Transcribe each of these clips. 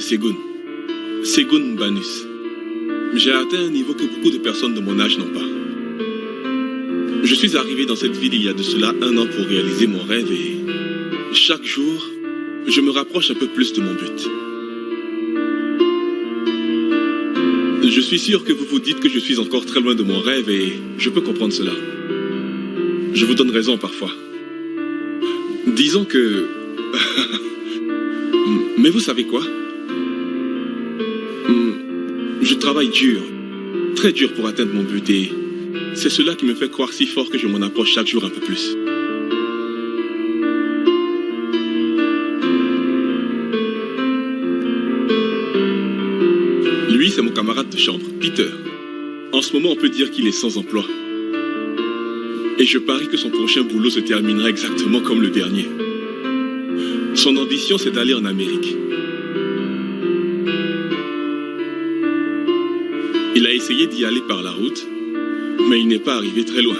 Segun. Segun Banus. J'ai atteint un niveau que beaucoup de personnes de mon âge n'ont pas. Je suis arrivé dans cette ville il y a de cela 1 an pour réaliser mon rêve et chaque jour, je me rapproche un peu plus de mon but. Je suis sûr que vous vous dites que je suis encore très loin de mon rêve et je peux comprendre cela. Je vous donne raison parfois. Disons que... Mais vous savez quoi? Je travaille dur, très dur pour atteindre mon but et c'est cela qui me fait croire si fort que je m'en approche chaque jour un peu plus. Lui, c'est mon camarade de chambre, Peter. En ce moment, on peut dire qu'il est sans emploi. Et je parie que son prochain boulot se terminera exactement comme le dernier. Son ambition, c'est d'aller en Amérique. Il a essayé d'y aller par la route, mais il n'est pas arrivé très loin.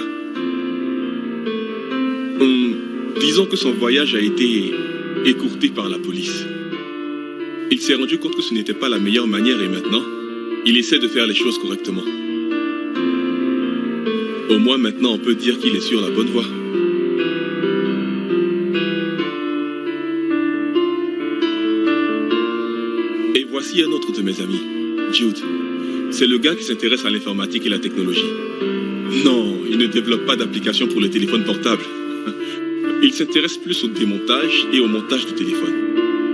Disons que son voyage a été écourté par la police. Il s'est rendu compte que ce n'était pas la meilleure manière et maintenant, il essaie de faire les choses correctement. Au moins maintenant, on peut dire qu'il est sur la bonne voie. Et voici un autre de mes amis, Jude. C'est le gars qui s'intéresse à l'informatique et la technologie. Non, il ne développe pas d'application pour le téléphone portable. Il s'intéresse plus au démontage et au montage du téléphone.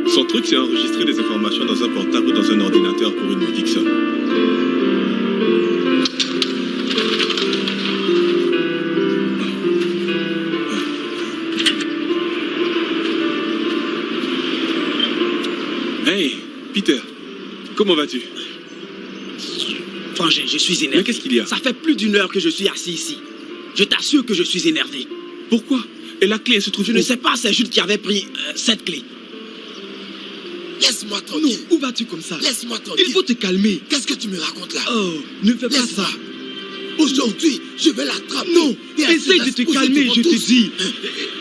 Son truc, c'est enregistrer des informations dans un portable ou dans un ordinateur pour une modique somme. Hey, Peter, comment vas-tu? Frangin, je suis énervé. Mais qu'est-ce qu'il y a? Ça fait plus d'1 heure que je suis assis ici. Je t'assure que je suis énervé. Pourquoi? Et la clé, elle se trouve Je ne sais pas, c'est Jude qui avait pris cette clé. Laisse-moi tranquille. Non, où vas-tu comme ça? Laisse-moi tranquille. Il faut te calmer. Qu'est-ce que tu me racontes là? Oh, ne fais pas Laisse-moi. ça. Aujourd'hui, je vais l'attraper. Non, essaye de te calmer, je te dis.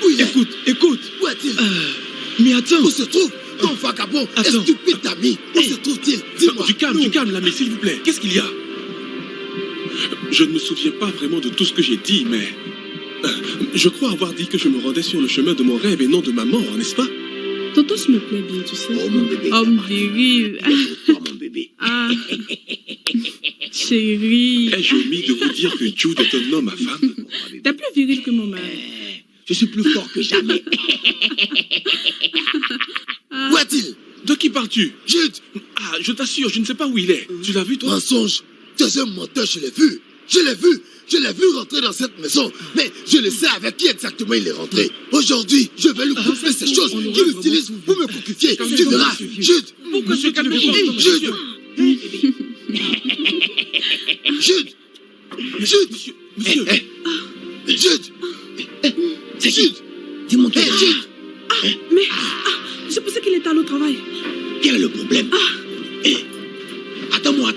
Où il est? Écoute. Où est-il? Mais attends. Où se trouve ton vagabond et Attends. stupide ami? Où se trouve-t-il? Dis-moi. Du calme, là, mais s'il vous plaît, qu'est-ce qu'il y a? Je ne me souviens pas vraiment de tout ce que j'ai dit, mais... je crois avoir dit que je me rendais sur le chemin de mon rêve et non de ma mort, n'est-ce pas? Totos me plaît bien, tu sais. Oh mon bébé. Oh, viril. Oh mon bébé. Ah. Chérie. Ai-je omis de vous dire que Jude est un homme à femme? T'es plus viril que mon mari. Je suis plus fort que jamais. Où est-il? De qui parles-tu? Jude. Ah, je t'assure, je ne sais pas où il est. Tu l'as vu, toi? Mensonge. Tu es un menteur, je l'ai vu. Je l'ai vu rentrer dans cette maison. Mais je le sais avec qui exactement il est rentré. Aujourd'hui, je vais lui couper ces choses qu'il utilise pour me coquifier. Tu verras. Jude. Pourquoi tu calmes pas? Jude. Jude. Jude. Monsieur. Jude. C'est qui? Jude. Dis-moi qui. Jude. Mais, je pensais qu'il était allé au travail. Quel est le problème? Attends-moi.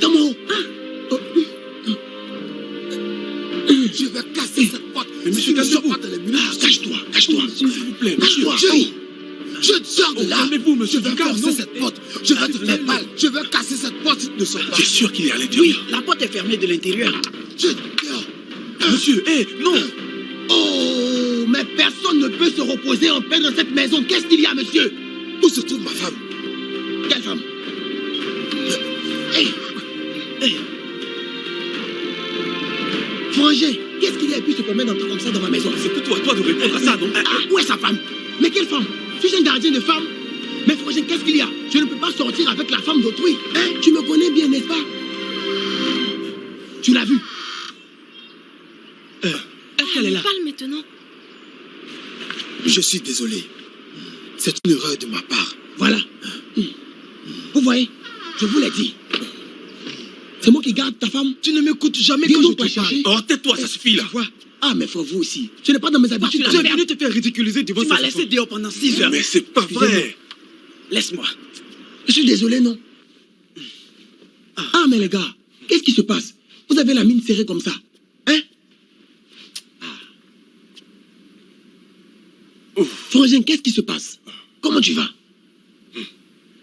Je vais casser cette porte. Mais monsieur, Si tu ne sors calmez-vous. pas dans les minutes, cache-toi. S'il vous plaît, Cache-toi. monsieur. Je te sors de là. Calmez-vous, Je monsieur. vais Du calme, forcer non. cette porte. Je vais te faire mal. Je vais casser cette porte si tu ne sors pas. Tu es sûr qu'il est à Oui, l'intérieur? la porte est fermée de l'intérieur. Monsieur, non. Oh, mais personne ne peut se reposer en paix dans cette maison. Qu'est-ce qu'il y a, monsieur? Où se trouve ma femme? Quelle femme? Frangin, qu'est-ce qu'il y a pu se permettre d'entrer comme ça dans ma maison? C'est plutôt à toi de répondre à ça, non? Où est sa femme? Mais quelle femme? Suis-je un gardien de femme? Mais Frangin, qu'est-ce qu'il y a? Je ne peux pas sortir avec la femme d'autrui. Hein? Tu me connais bien, n'est-ce pas? Tu l'as vue? Est-ce qu'elle est là? Parle maintenant. Je suis désolé. C'est une erreur de ma part. Voilà. Vous voyez, je vous l'ai dit. C'est moi qui garde ta femme. Tu ne m'écoutes jamais Viens quand je donc te la chercher. parle. Oh, tais-toi, ça suffit, là. Tu vois? Ah, mais faut vous aussi. Ce n'est pas dans mes habitudes. Tu es venu te faire ridiculiser devant Tu ces m'as laissé enfants. dehors pendant 6 heures. Mais c'est pas Excusez-moi. vrai. Laisse-moi. Je suis désolé, non? Ah, mais les gars, qu'est-ce qui se passe? Vous avez la mine serrée comme ça. Hein? Frangin, qu'est-ce qui se passe? Comment tu vas?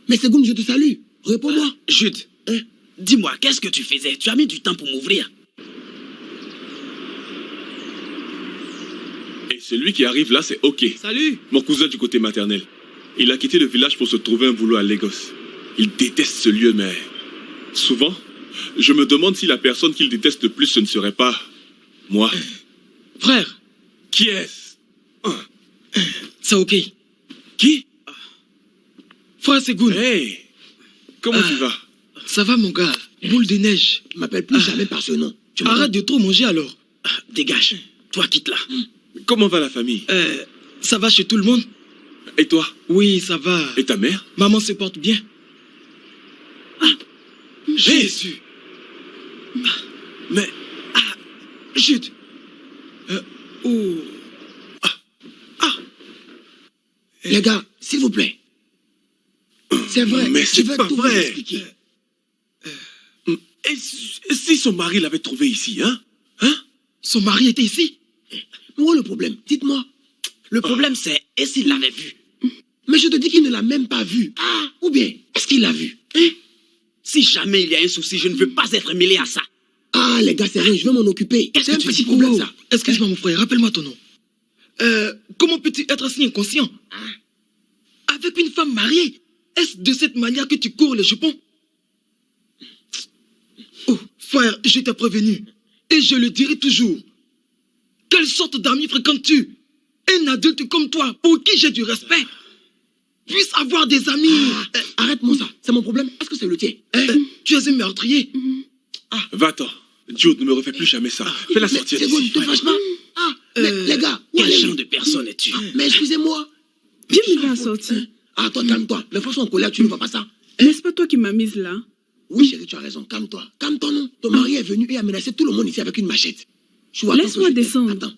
Mais Segun, je te salue. Réponds-moi. Jude, dis-moi, qu'est-ce que tu faisais? Tu as mis du temps pour m'ouvrir. Et celui qui arrive là, c'est OK. Salut. Mon cousin du côté maternel. Il a quitté le village pour se trouver un boulot à Lagos. Il déteste ce lieu, mais souvent, je me demande si la personne qu'il déteste le plus, ce ne serait pas moi. Frère. Qui est-ce? C'est OK. Qui? Frère Segoun. Hey, comment tu vas? Ça va, mon gars? Boule de neige. Ne m'appelle plus jamais par ce nom. Tu Arrête de trop manger alors. Dégage. Toi, quitte là. Comment va la famille? Ça va chez tout le monde? Et toi? Oui, ça va. Et ta mère? Maman se porte bien. Jésus. Mais... Jude. Les gars, s'il vous plaît. C'est vrai. Mais je c'est vais pas tout vous vrai. expliquer. Et si son mari l'avait trouvé ici, hein? Son mari était ici? Où est le problème? Dites-moi. Le problème, c'est, et s'il l'avait vu? Mais je te dis qu'il ne l'a même pas vu. Ou bien, est-ce qu'il l'a vu? Si jamais il y a un souci, je ne veux pas être mêlé à ça. Les gars, c'est rien, je vais m'en occuper. Qu'est-ce C'est que un tu petit dis? problème, ça. Excuse-moi, mon frère, rappelle-moi ton nom. Comment peux-tu être si inconscient? Avec une femme mariée, est-ce de cette manière que tu cours les jupons? Oh, frère, je t'ai prévenu. Et je le dirai toujours. Quelle sorte d'amis fréquentes-tu? Un adulte comme toi, pour qui j'ai du respect, puisse avoir des amis. Arrête-moi ça, c'est mon problème. Est-ce que c'est le tien? Tu es un meurtrier. Va-t'en. Jude, ne me refais plus jamais ça. Fais-la sortir C'est bon, d'ici. ne te fâche pas. Les gars, où Quel allez-vous? genre de personne es-tu? Mais excusez-moi. Qui me va sortir? Toi, calme-toi. Les fois sont en colère, tu ne vois pas ça. N'est-ce pas toi qui m'as mise là? Oui, chérie, tu as raison. Calme-toi. Calme-toi, non. Ton mari est venu et a menacé tout le monde ici avec une machette. Laisse-moi descendre. Attends.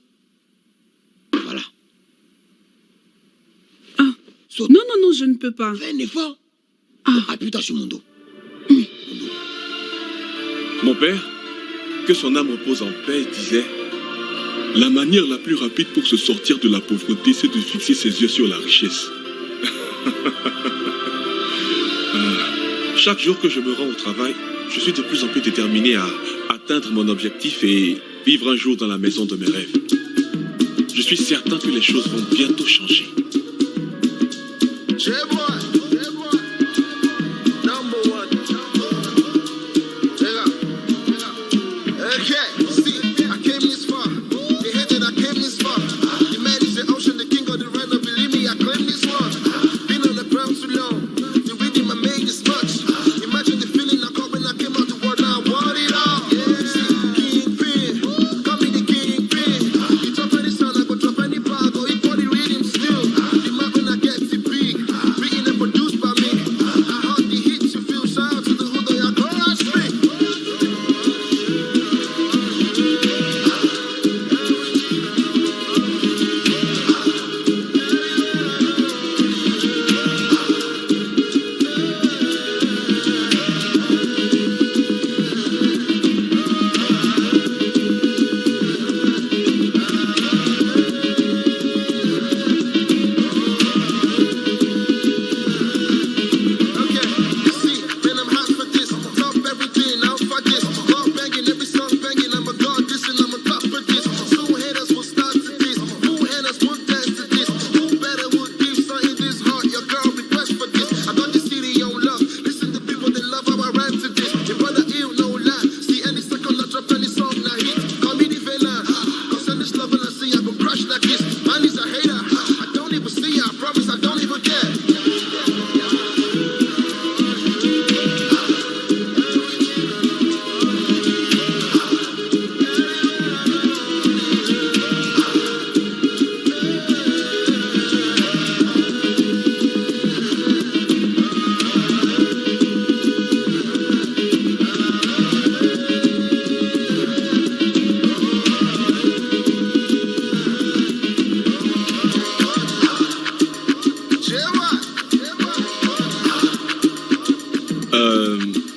Voilà. Saute. Non, je ne peux pas. Fais un effort. Appuie-toi sur mon dos. Mon père, que son âme repose en paix, disait: la manière la plus rapide pour se sortir de la pauvreté, c'est de fixer ses yeux sur la richesse. Chaque jour que je me rends au travail, je suis de plus en plus déterminé à atteindre mon objectif et vivre un jour dans la maison de mes rêves. Je suis certain que les choses vont bientôt changer.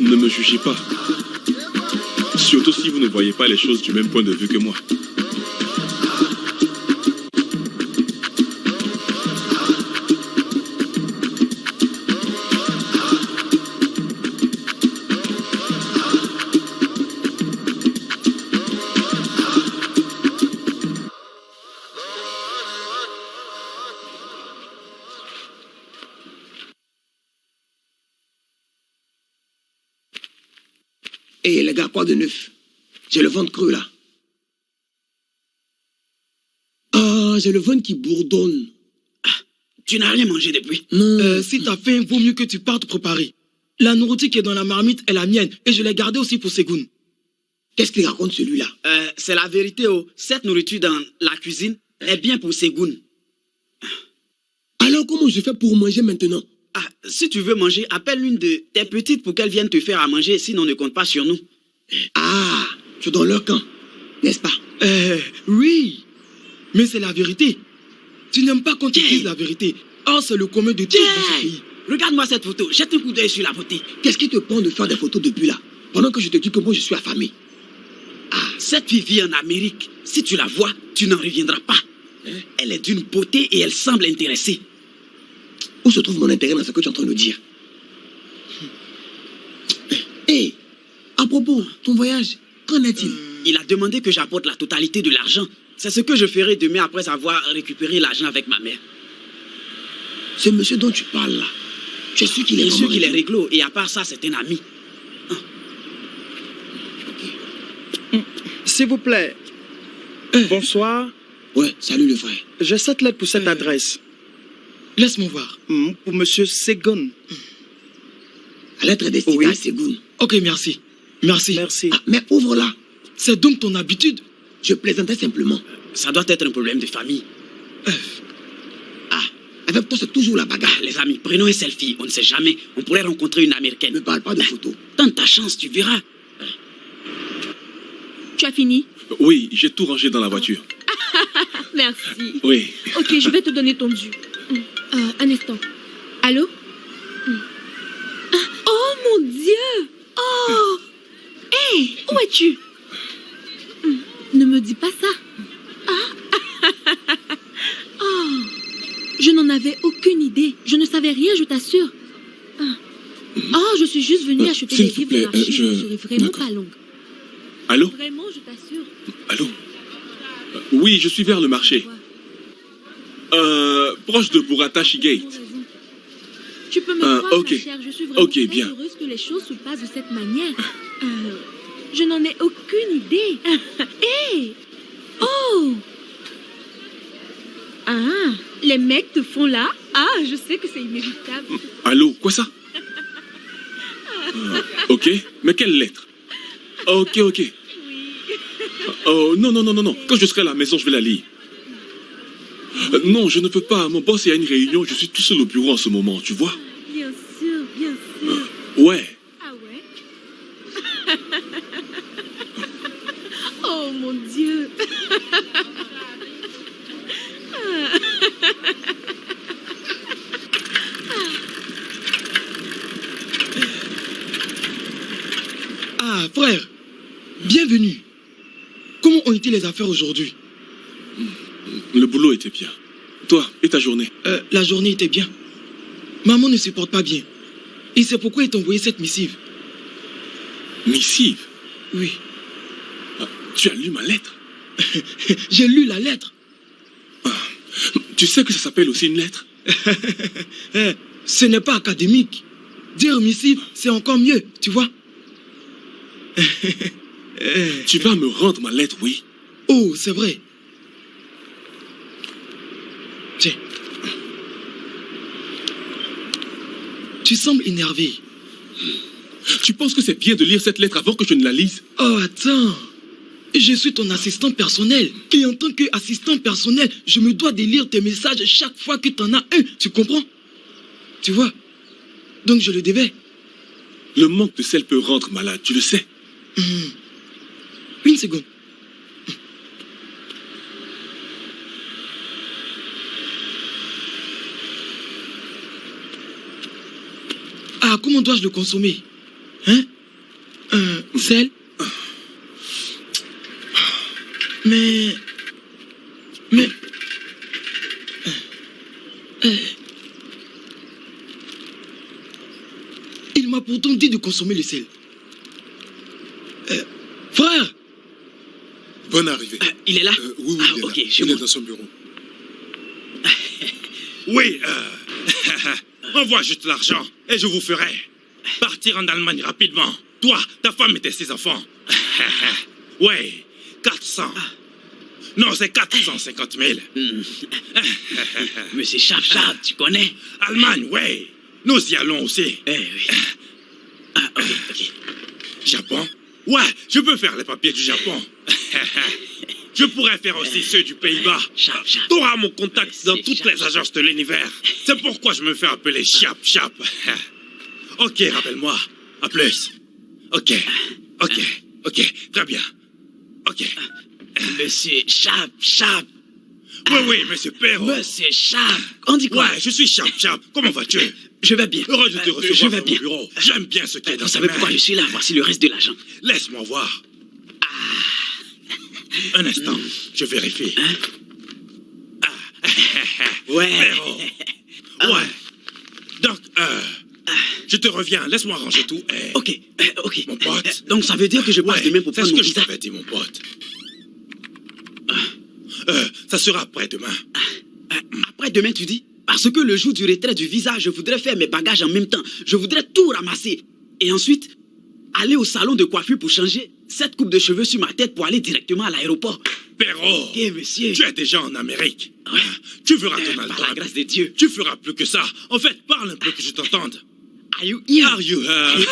Ne me jugez pas. Surtout si vous ne voyez pas les choses du même point de vue que moi. Et les gars, quoi de neuf? J'ai le ventre creux, là. Ah, j'ai le ventre qui bourdonne. Tu n'as rien mangé depuis? Non. Si t'as faim, vaut mieux que tu partes préparer. La nourriture qui est dans la marmite est la mienne et je l'ai gardée aussi pour Ségoun. Qu'est-ce qu'il raconte celui-là? C'est la vérité, oh. Cette nourriture dans la cuisine est bien pour Ségoun. Alors comment je fais pour manger maintenant? Ah, si tu veux manger, appelle l'une de tes petites pour qu'elle vienne te faire à manger, sinon ne compte pas sur nous. Ah, tu es dans leur camp, n'est-ce pas? Oui, mais c'est la vérité. Tu n'aimes pas quand tu dises la vérité. Or, c'est le commun de tous dans ce pays. Regarde-moi cette photo, jette un coup d'œil sur la beauté. Qu'est-ce qui te prend de faire des photos depuis là? Pendant que je te dis que moi je suis affamé. Ah, cette fille vit en Amérique. Si tu la vois, tu n'en reviendras pas. Elle est d'une beauté et elle semble intéressée. Où se trouve mon intérêt dans ce que tu es en train de dire? Hé, à propos, ton voyage, qu'en est-il? Il a demandé que j'apporte la totalité de l'argent. C'est ce que je ferai demain après avoir récupéré l'argent avec ma mère. Ce monsieur dont tu parles là, je suis sûr qu'il est Bien sûr vraiment qu'il est réglo. réglo et à part ça, c'est un ami. S'il vous plaît. Bonsoir. Ouais, salut le frère. J'ai cette lettre pour cette adresse. Laisse-moi voir. Pour monsieur Ségoun. La lettre est destinée Oui. à Ségoun. Ok, merci. Merci. Merci. Ah, mais ouvre-la. C'est donc ton habitude? Je plaisantais simplement. Ça doit être un problème de famille. Ah, avec toi c'est toujours la bagarre. Les amis, prenons un selfie. On ne sait jamais. On pourrait rencontrer une Ne américaine. me parle pas de photos. Tente ta chance, tu verras. Tu as fini? Oui, j'ai tout rangé dans la voiture. Merci. Oui. Ok, je vais te donner ton dû. Un instant. Allô? Ah, oh mon Dieu! Oh! Hé! Où es-tu? Ne me dis pas ça. Ah! Oh! Je n'en avais aucune idée. Je ne savais rien, je t'assure. Oh, je suis juste venue acheter s'il des vous livres plaît, au marché. je- Je serai vraiment D'accord. pas longue. Allô? Vraiment, je t'assure. Allô? Oui, je suis vers le marché. Proche de Buratashi Gate. Tu peux me croire, ok. ma chère, je suis vraiment Ok, très bien. heureuse que les choses se passent de cette manière. Je n'en ai aucune idée. Hé! Oh! Ah, les mecs te font là? Ah, je sais que c'est inévitable. Allô? Quoi ça? Ok, mais quelle lettre? Ok. Oh, non. Quand je serai à la maison, je vais la lire. Non, je ne peux pas. Mon boss est à une réunion. Je suis tout seul au bureau en ce moment, tu vois? Bien sûr, bien sûr. Ouais. Ah ouais? Oh mon Dieu! Ah, frère. Bienvenue. Comment ont été les affaires aujourd'hui? Le boulot était bien. Toi, et ta journée? La journée était bien. Maman ne se porte pas bien. Et c'est pourquoi elle t'a envoyé cette missive. Missive? Oui. Tu as lu ma lettre? J'ai lu la lettre. Tu sais que ça s'appelle aussi une lettre? Ce n'est pas académique. Dire missive, c'est encore mieux, tu vois. Tu vas me rendre ma lettre, oui? Oh, c'est vrai. Tiens. Tu sembles énervé. Tu penses que c'est bien de lire cette lettre avant que je ne la lise? Oh, attends. Je suis ton assistant personnel. Et en tant qu'assistant personnel, je me dois de lire tes messages chaque fois que tu en as un. Tu comprends? Tu vois? Donc je le devais. Le manque de sel peut rendre malade, tu le sais. Une seconde. Ah, comment dois-je le consommer? Hein? Sel? Mais... Il m'a pourtant dit de consommer le sel. Frère! Bonne arrivée. Il est là? Oui, Ah, il est ok, là. je Il est monte. dans son bureau. Oui, envoie juste l'argent et je vous ferai partir en Allemagne rapidement. Toi, ta femme et tes 6 enfants. Ouais, 400. Non, c'est 450 000. Monsieur Chap, tu connais? Allemagne, ouais. Nous y allons aussi. Eh oui. Ah, ok. Japon? Ouais, je peux faire les papiers du Japon. Je pourrais faire aussi ceux du Pays-Bas. Tu auras mon contact dans toutes les agences de l'univers. C'est pourquoi je me fais appeler Chap. Ok, rappelle-moi. À plus. Ok. Très bien. Ok. Monsieur Chap. Oui, monsieur Perrault. Monsieur Chap. On dit quoi? Ouais, je suis Chap. Comment vas-tu? Je vais bien. Heureux de te recevoir vais dans bien. mon bureau. J'aime bien ce qui est dans Vous ta savez main. pourquoi je suis là? Voici le reste de l'argent. Laisse-moi voir. Un instant, je vérifie. Ouais. Perrault. Ouais. Donc, je te reviens. Laisse-moi ranger tout. Ok. Mon pote. Donc ça veut dire que je passe demain pour c'est prendre ce mon que je visa. t'avais dit, mon pote. Ça sera après-demain. Après-demain, tu dis? Parce que le jour du retrait du visa, je voudrais faire mes bagages en même temps. Je voudrais tout ramasser. Et ensuite, aller au salon de coiffure pour changer cette coupe de cheveux sur ma tête pour aller directement à l'aéroport. Perrault, Ok, monsieur. tu es déjà en Amérique. Ouais. Tu feras ton album. Par la grâce de Dieu. Tu feras plus que ça. En fait, parle un peu que je t'entende. Are you here? Are you here?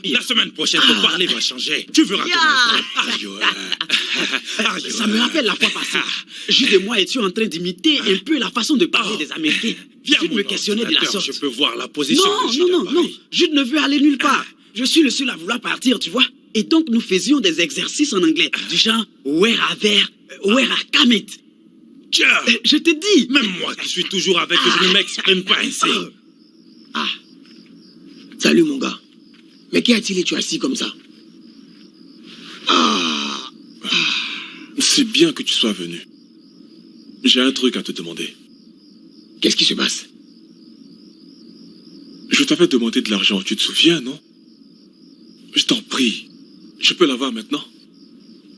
La semaine prochaine, ton parler va changer. Tu feras ton album. Are you here? Ça me rappelle la fois passée. Jude et moi étions en train d'imiter un peu la façon de parler des Américains. Viens, Jude mon me questionnait de la ordinateur, sorte. Je peux voir la position de Jude à Non. Paris. Jude ne veut aller nulle part. Je suis le seul à vouloir partir, tu vois. Et donc, nous faisions des exercices en anglais. Du genre, where are there, where are come Tiens, Je te dis. même moi qui suis toujours avec, je ne m'exprime pas ainsi. Salut mon gars. Mais qu'y a-t-il et tu es assis comme ça? C'est bien que tu sois venu. J'ai un truc à te demander. Qu'est-ce qui se passe? Je t'avais demandé de l'argent, tu te souviens, non? Je t'en prie. Je peux l'avoir maintenant?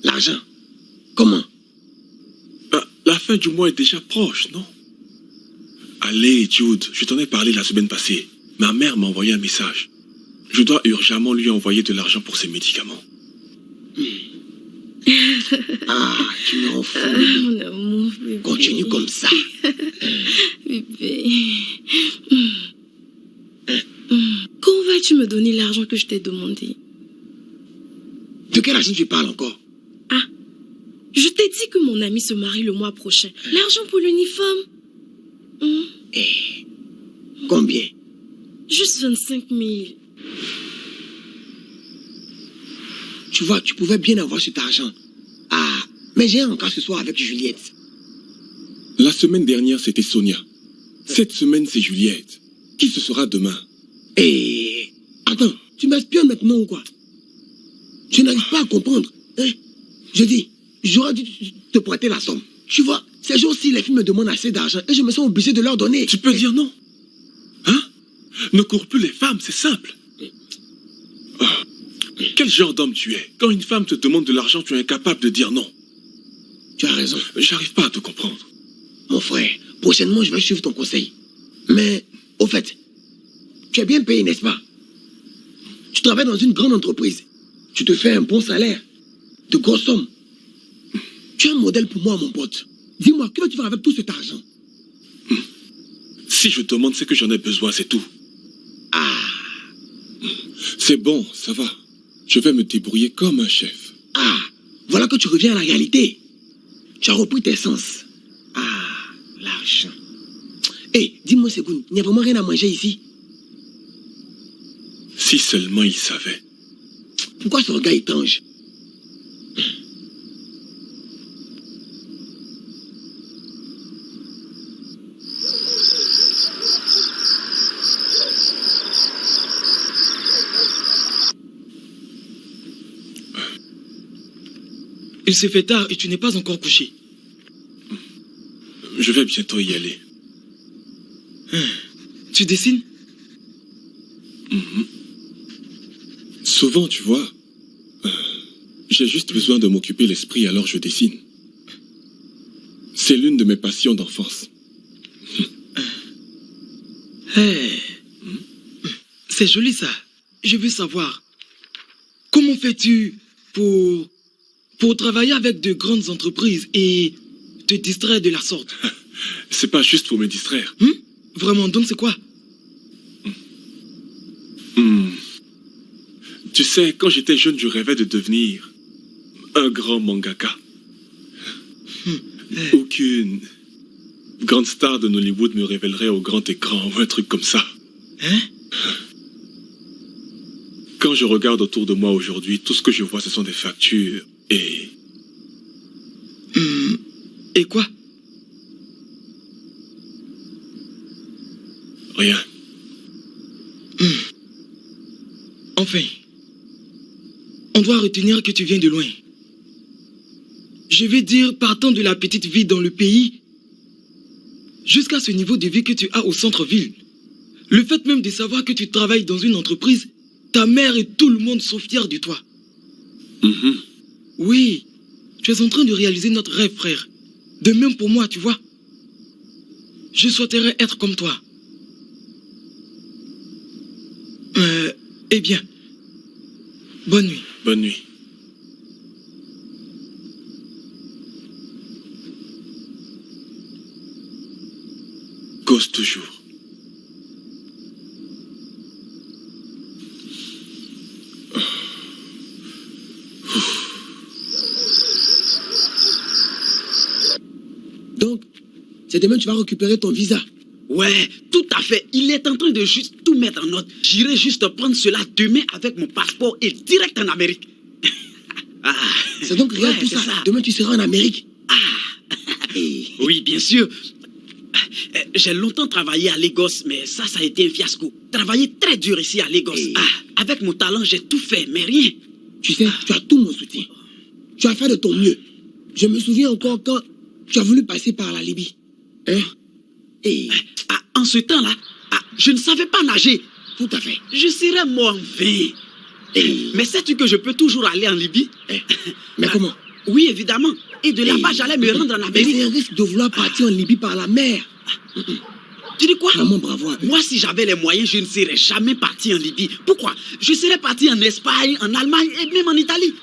L'argent? Comment? La fin du mois est déjà proche, non? Allez, Jude, je t'en ai parlé la semaine passée. Ma mère m'a envoyé un message. Je dois urgemment lui envoyer de l'argent pour ses médicaments. Tu me rends fou. Mon amour, bébé. Continue comme ça. Bébé. Quand vas-tu me donner l'argent que je t'ai demandé? De quel argent tu parles encore? Je t'ai dit que mon ami se marie le mois prochain. L'argent pour l'uniforme. Combien? Juste 25 000. Tu vois, tu pouvais bien avoir cet argent. Mais j'ai un cas ce soir avec Juliette. La semaine dernière, c'était Sonia. Cette semaine, c'est Juliette. Qui ce sera demain? Attends, tu m'espionnes maintenant ou quoi? Je n'arrive pas à comprendre. Je dis, j'aurais dû te prêter la somme. Tu vois, ces jours-ci, les filles me demandent assez d'argent et je me sens obligé de leur donner. Tu peux dire non? Hein? Ne cours plus les femmes, c'est simple. Quel genre d'homme tu es? Quand une femme te demande de l'argent, tu es incapable de dire non. Tu as raison. J'arrive pas à te comprendre. Mon frère, prochainement, je vais suivre ton conseil. Mais, au fait, tu es bien payé, n'est-ce pas? Tu travailles dans une grande entreprise. Tu te fais un bon salaire. De grosses sommes. Tu es un modèle pour moi, mon pote. Dis-moi, que vas-tu faire avec tout cet argent? Si je demande, c'est que j'en ai besoin, c'est tout. C'est bon, ça va. Je vais me débrouiller comme un chef. Voilà que tu reviens à la réalité. Tu as repris tes sens. L'argent. Dis-moi, Segoun, il n'y a vraiment rien à manger ici? Si seulement il savait. Pourquoi ce regard étrange? Il se fait tard et tu n'es pas encore couché. Je vais bientôt y aller. Tu dessines? Souvent, tu vois, j'ai juste besoin de m'occuper l'esprit, alors je dessine. C'est l'une de mes passions d'enfance. C'est joli ça. je veux savoir, comment fais-tu pour travailler avec de grandes entreprises et te distraire de la sorte? C'est pas juste pour me distraire. Vraiment, donc c'est quoi? Tu sais, quand j'étais jeune, je rêvais de devenir un grand mangaka. Aucune grande star de Hollywood me révélerait au grand écran ou un truc comme ça. Quand je regarde autour de moi aujourd'hui, tout ce que je vois, ce sont des factures et... Et quoi? Rien. Enfin, on doit retenir que tu viens de loin. Je vais dire, partant de la petite vie dans le pays, jusqu'à ce niveau de vie que tu as au centre-ville. Le fait même de savoir que tu travailles dans une entreprise, ta mère et tout le monde sont fiers de toi. Oui, tu es en train de réaliser notre rêve, frère. De même pour moi, tu vois. Je souhaiterais être comme toi. Eh bien, bonne nuit. Bonne nuit. Cause toujours. Donc, c'est demain que tu vas récupérer ton visa. Ouais, tout à fait. Il est en train de juste tout mettre en note. J'irai juste prendre cela demain avec mon passeport et direct en Amérique. C'est donc regarde tout ça. Demain, tu seras en Amérique. Oui, bien sûr. J'ai longtemps travaillé à Lagos, mais ça a été un fiasco. Travaillé très dur ici à Lagos. Avec mon talent, j'ai tout fait, mais rien. Tu sais, tu as tout mon soutien. Tu as fait de ton mieux. Je me souviens encore quand tu as voulu passer par la Libye. En ce temps-là, je ne savais pas nager. Tout à fait. Je serais mort en vain. Mais sais-tu que je peux toujours aller en Libye? Mais comment? Oui, évidemment. Et de là-bas, j'allais me rendre en Amérique. Mais c'est un risque de vouloir partir en Libye par la mer. Tu dis quoi? Vraiment bravo. Moi, si j'avais les moyens, je ne serais jamais parti en Libye. Pourquoi? Je serais parti en Espagne, en Allemagne et même en Italie.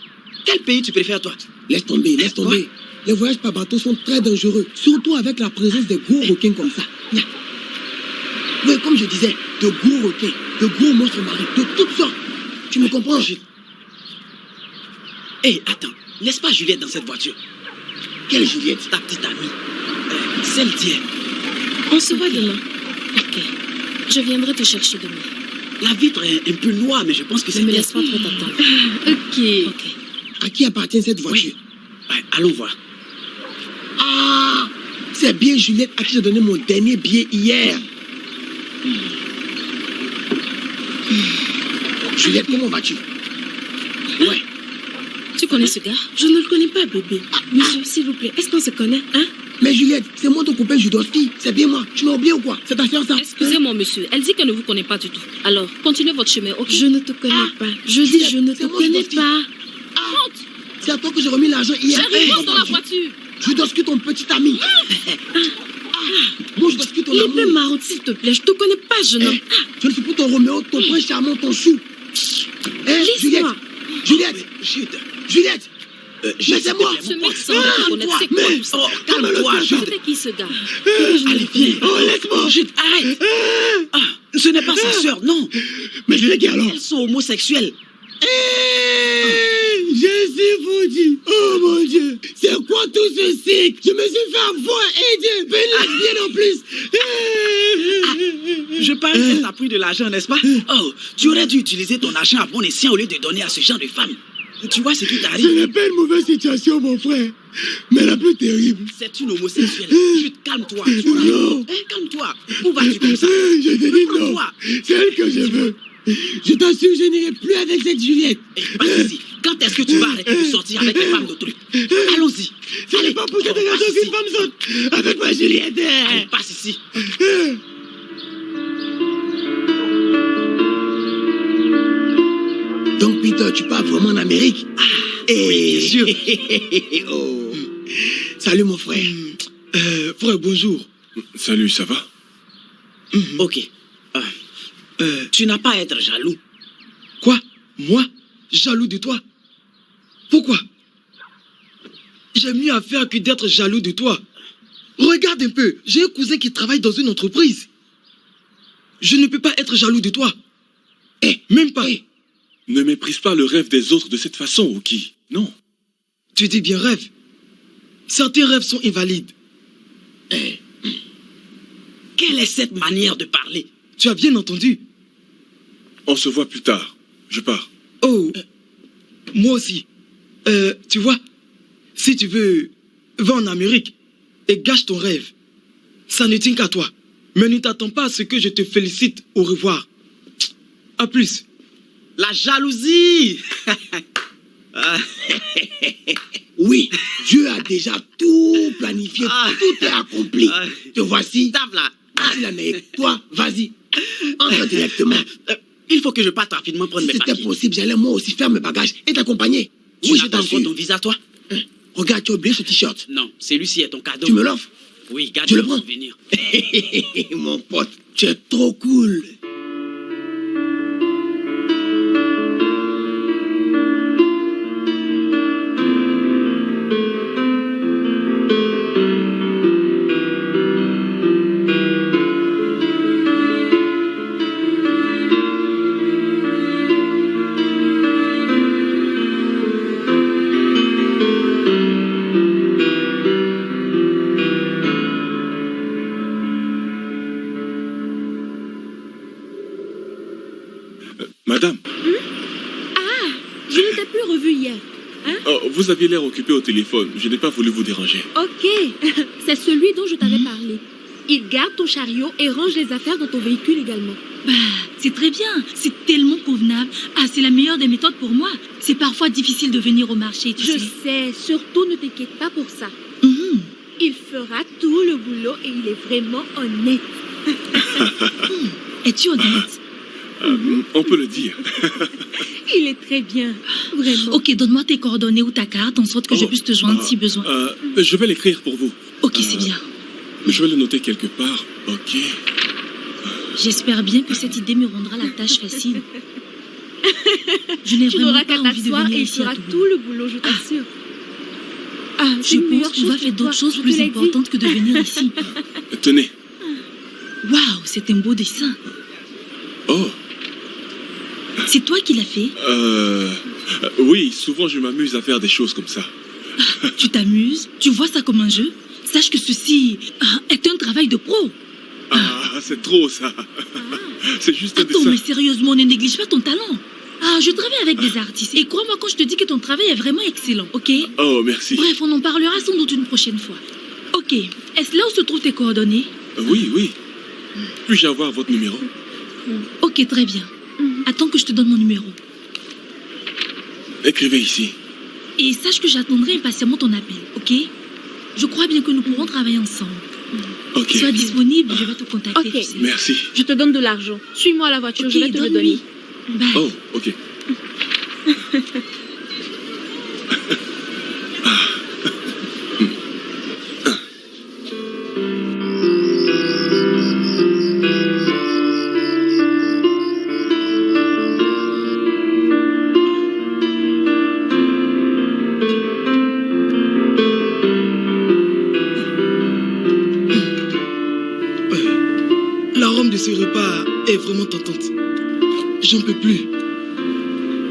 Quel pays tu préfères, toi? Laisse tomber, laisse tomber. Ouais. Les voyages par bateau sont très dangereux, surtout avec la présence des gros requins comme ça. Oui, comme je disais, de gros requins, de gros monstres marins, de toutes sortes. Tu me comprends? Attends, laisse pas Juliette dans cette voiture. Quelle Juliette? Ta petite amie. Celle d'hier. On se voit demain. Ok. Je viendrai te chercher demain. La vitre est un peu noire, mais je pense que c'est... Ne me laisse pas trop t'attendre. Ok. À qui appartient cette voiture? Ouais, allons voir. C'est bien Juliette à qui j'ai donné mon dernier billet hier. Juliette, comment vas-tu? Ouais. Tu connais ce gars? Je ne le connais pas, bébé. Monsieur, s'il vous plaît, est-ce qu'on se connaît, hein? Mais Juliette, c'est moi ton copain Judowski. C'est bien moi. Tu m'as oublié ou quoi? C'est ta fiancée. Excusez-moi, monsieur. Elle dit qu'elle ne vous connaît pas du tout. Alors, continuez votre chemin, ok? Je ne te connais pas. Je dis, je ne te connais pas. C'est à toi que j'ai remis l'argent hier. J'arrive dans la voiture. Judowski, ton petit ami. Moi, Judowski, ton amour. Il peut m'arrêter, s'il te plaît. Je te connais pas, jeune homme. Je ne suis plus ton Roméo, ton prince charmant, ton chou. Juliette. Juliette. Mais c'est moi. Ce mec semble te connaître. C'est quoi tout ça? Calme-toi, Jude. C'est qui ce gars? Allez, viens. Laisse-moi. Jude, arrête. Ce n'est pas sa sœur, non. Mais je l'ai dit alors. Elles sont homosexuelles. Je suis foutu. Oh mon Dieu. C'est quoi tout ceci? Je me suis fait avoir aider. Une lesbienne en plus. Je parie qu'elle t'a pris de l'argent, n'est-ce pas? Oh, tu aurais dû utiliser ton argent à bon escient au lieu de donner à ce genre de femme. Tu vois ce qui t'arrive? Ce n'est pas une mauvaise situation, mon frère. Mais la plus terrible. C'est une homosexuelle. Chut, calme-toi. Non. Calme-toi. Où vas-tu comme ça? Je te dis non. C'est elle que je veux. Je t'assure, je n'irai plus avec cette Juliette. Passe ici. Quand est-ce que tu vas arrêter de sortir avec les femmes d'autrui? Allons-y. Ce n'est pas pour cette raison qu'une femme saute avec ma Juliette. Allez, passe ici. Donc, Peter, tu pars vraiment en Amérique? Oui, bien sûr. Oh. Salut, mon frère. Frère, bonjour. Salut, ça va? Ok. Tu n'as pas à être jaloux. Quoi? Moi? Jaloux de toi? Pourquoi? J'ai mieux à faire que d'être jaloux de toi. Regarde un peu, j'ai un cousin qui travaille dans une entreprise. Je ne peux pas être jaloux de toi. Même pas. Ne méprise pas le rêve des autres de cette façon, Oki. Non. Tu dis bien rêve. Certains rêves sont invalides. Quelle est cette manière de parler? Tu as bien entendu? On se voit plus tard. Je pars. Oh, moi aussi. Tu vois, si tu veux, va en Amérique et gâche ton rêve. Ça ne tient qu'à toi. Mais ne t'attends pas à ce que je te félicite au revoir. À plus. La jalousie. Oui, Dieu a déjà tout planifié, tout est accompli. Te voici. Il en est avec toi, vas-y. Entre directement. Il faut que je parte rapidement prendre mes Si papiers. c'était possible, j'allais moi aussi faire mes bagages et t'accompagner. Tu Oui, n'as je pas t'en encore suis. ton visa, toi? Regarde, tu as oublié ce t-shirt. Non, celui-ci est ton cadeau. Tu me l'offres? Oui, garde Tu le le prends? souvenir. Mon pote, tu es trop cool. Madame, Je ne t'ai plus revu hier. vous aviez l'air occupé au téléphone. Je n'ai pas voulu vous déranger. Ok, c'est celui dont je t'avais parlé. Il garde ton chariot et range les affaires dans ton véhicule également. Bah, c'est très bien. C'est tellement convenable. Ah, c'est la meilleure des méthodes pour moi. C'est parfois difficile de venir au marché, tu Je sais. sais, surtout ne t'inquiète pas pour ça. Il fera tout le boulot et il est vraiment honnête. Es-tu honnête? On peut le dire. Il est très bien, vraiment. Ok, donne-moi tes coordonnées ou ta carte en sorte que je puisse te joindre si besoin. Je vais l'écrire pour vous. Ok, c'est bien. Je vais le noter quelque part. Ok. J'espère bien que cette idée me rendra la tâche facile. Je n'ai Tu vraiment n'auras pas qu'à envie de t'asseoir venir et il ici à fera Toulouse. tout le boulot, je t'assure. Je pense qu'on va faire d'autres choses plus importantes que de venir ici. Tenez. Waouh, c'est un beau dessin. Oh. C'est toi qui l'as fait? Oui, souvent je m'amuse à faire des choses comme ça. Tu t'amuses? Tu vois ça comme un jeu? Sache que ceci est un travail de pro. Ah, c'est trop ça. C'est juste un Attends, dessin. mais sérieusement, ne néglige pas ton talent. Je travaille avec des artistes et crois-moi quand je te dis que ton travail est vraiment excellent, ok? Oh, merci. Bref, on en parlera sans doute une prochaine fois. Ok, est-ce là où se trouvent tes coordonnées? Oui, oui. Puis-je avoir votre numéro? Ok, très bien. Attends que je te donne mon numéro. Écrivez ici. Et sache que j'attendrai impatiemment ton appel, ok? Je crois bien que nous pourrons travailler ensemble. Ok. Sois disponible, je vais te contacter. Ok. tu sais. Merci. Je te donne de l'argent. Suis-moi à la voiture, Ok, je vais te le donne-lui. donner. Bye. Oh, ok. L'arôme de ce repas est vraiment tentante. J'en peux plus.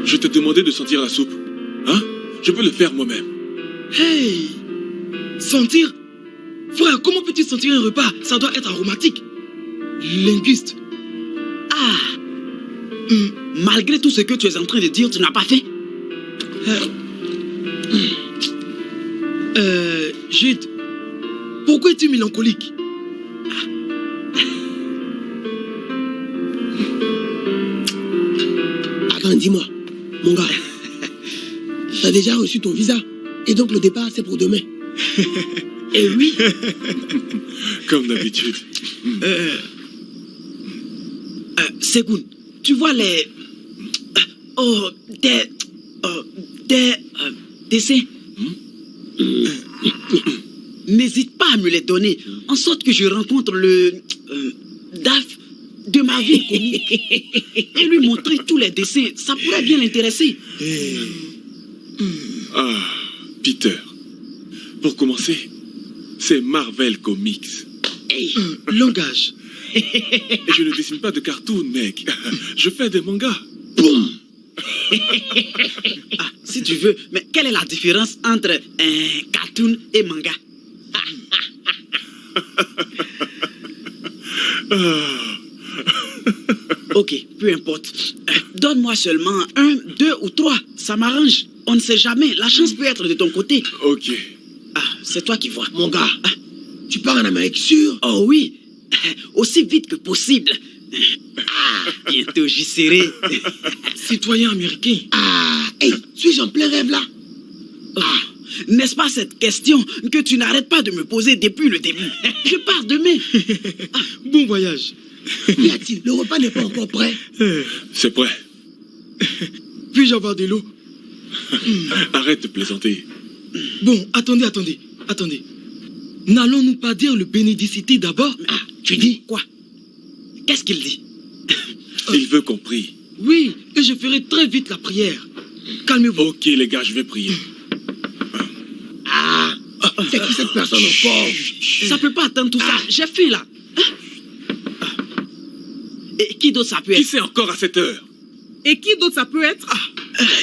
Je t'ai demandé de sentir la soupe. Hein? Je peux le faire moi-même. Hey! Sentir? Frère, comment peux-tu sentir un repas? Ça doit être aromatique. Linguiste. Malgré tout ce que tu es en train de dire, tu n'as pas fait? Jude, pourquoi es-tu mélancolique? Attends, dis-moi, mon gars, t'as déjà reçu ton visa et donc le départ c'est pour demain. Et oui. Comme d'habitude. Segoun, tu vois les... des dessins. N'hésite pas à me les donner, en sorte que je rencontre le de ma vie comique et lui montrer tous les dessins. Ça pourrait bien l'intéresser. Ah, Peter. Pour commencer, c'est Marvel Comics. Langage. Et je ne dessine pas de cartoon, mec. Je fais des mangas. Boum. Ah, si tu veux, mais quelle est la différence entre un cartoon et manga? Ok, peu importe. Donne-moi seulement 1, 2 ou 3. Ça m'arrange. On ne sait jamais. La chance peut être de ton côté. Ok. Ah, c'est toi qui vois. Mon gars, tu pars en Amérique sûre? Oh oui. Aussi vite que possible. Ah, bientôt j'y serai. Citoyen américain. Ah, hey, suis-je en plein rêve là? Ah, n'est-ce pas cette question que tu n'arrêtes pas de me poser depuis le début? Je pars demain. Bon voyage. Qu'y a-t-il? Le repas n'est pas encore prêt. C'est prêt. Puis-je avoir de l'eau? Arrête de plaisanter. Bon, attendez. N'allons-nous pas dire le bénédicité d'abord? Ah, tu dis quoi? Qu'est-ce qu'il dit? Il veut qu'on prie. Oui, et je ferai très vite la prière. Calmez-vous. Ok, les gars, je vais prier. Ah, c'est qui cette personne encore? Ça peut pas attendre tout ça. J'ai faim là. Et qui d'autre ça peut Qui être? c'est encore à cette heure? Et qui d'autre ça peut être?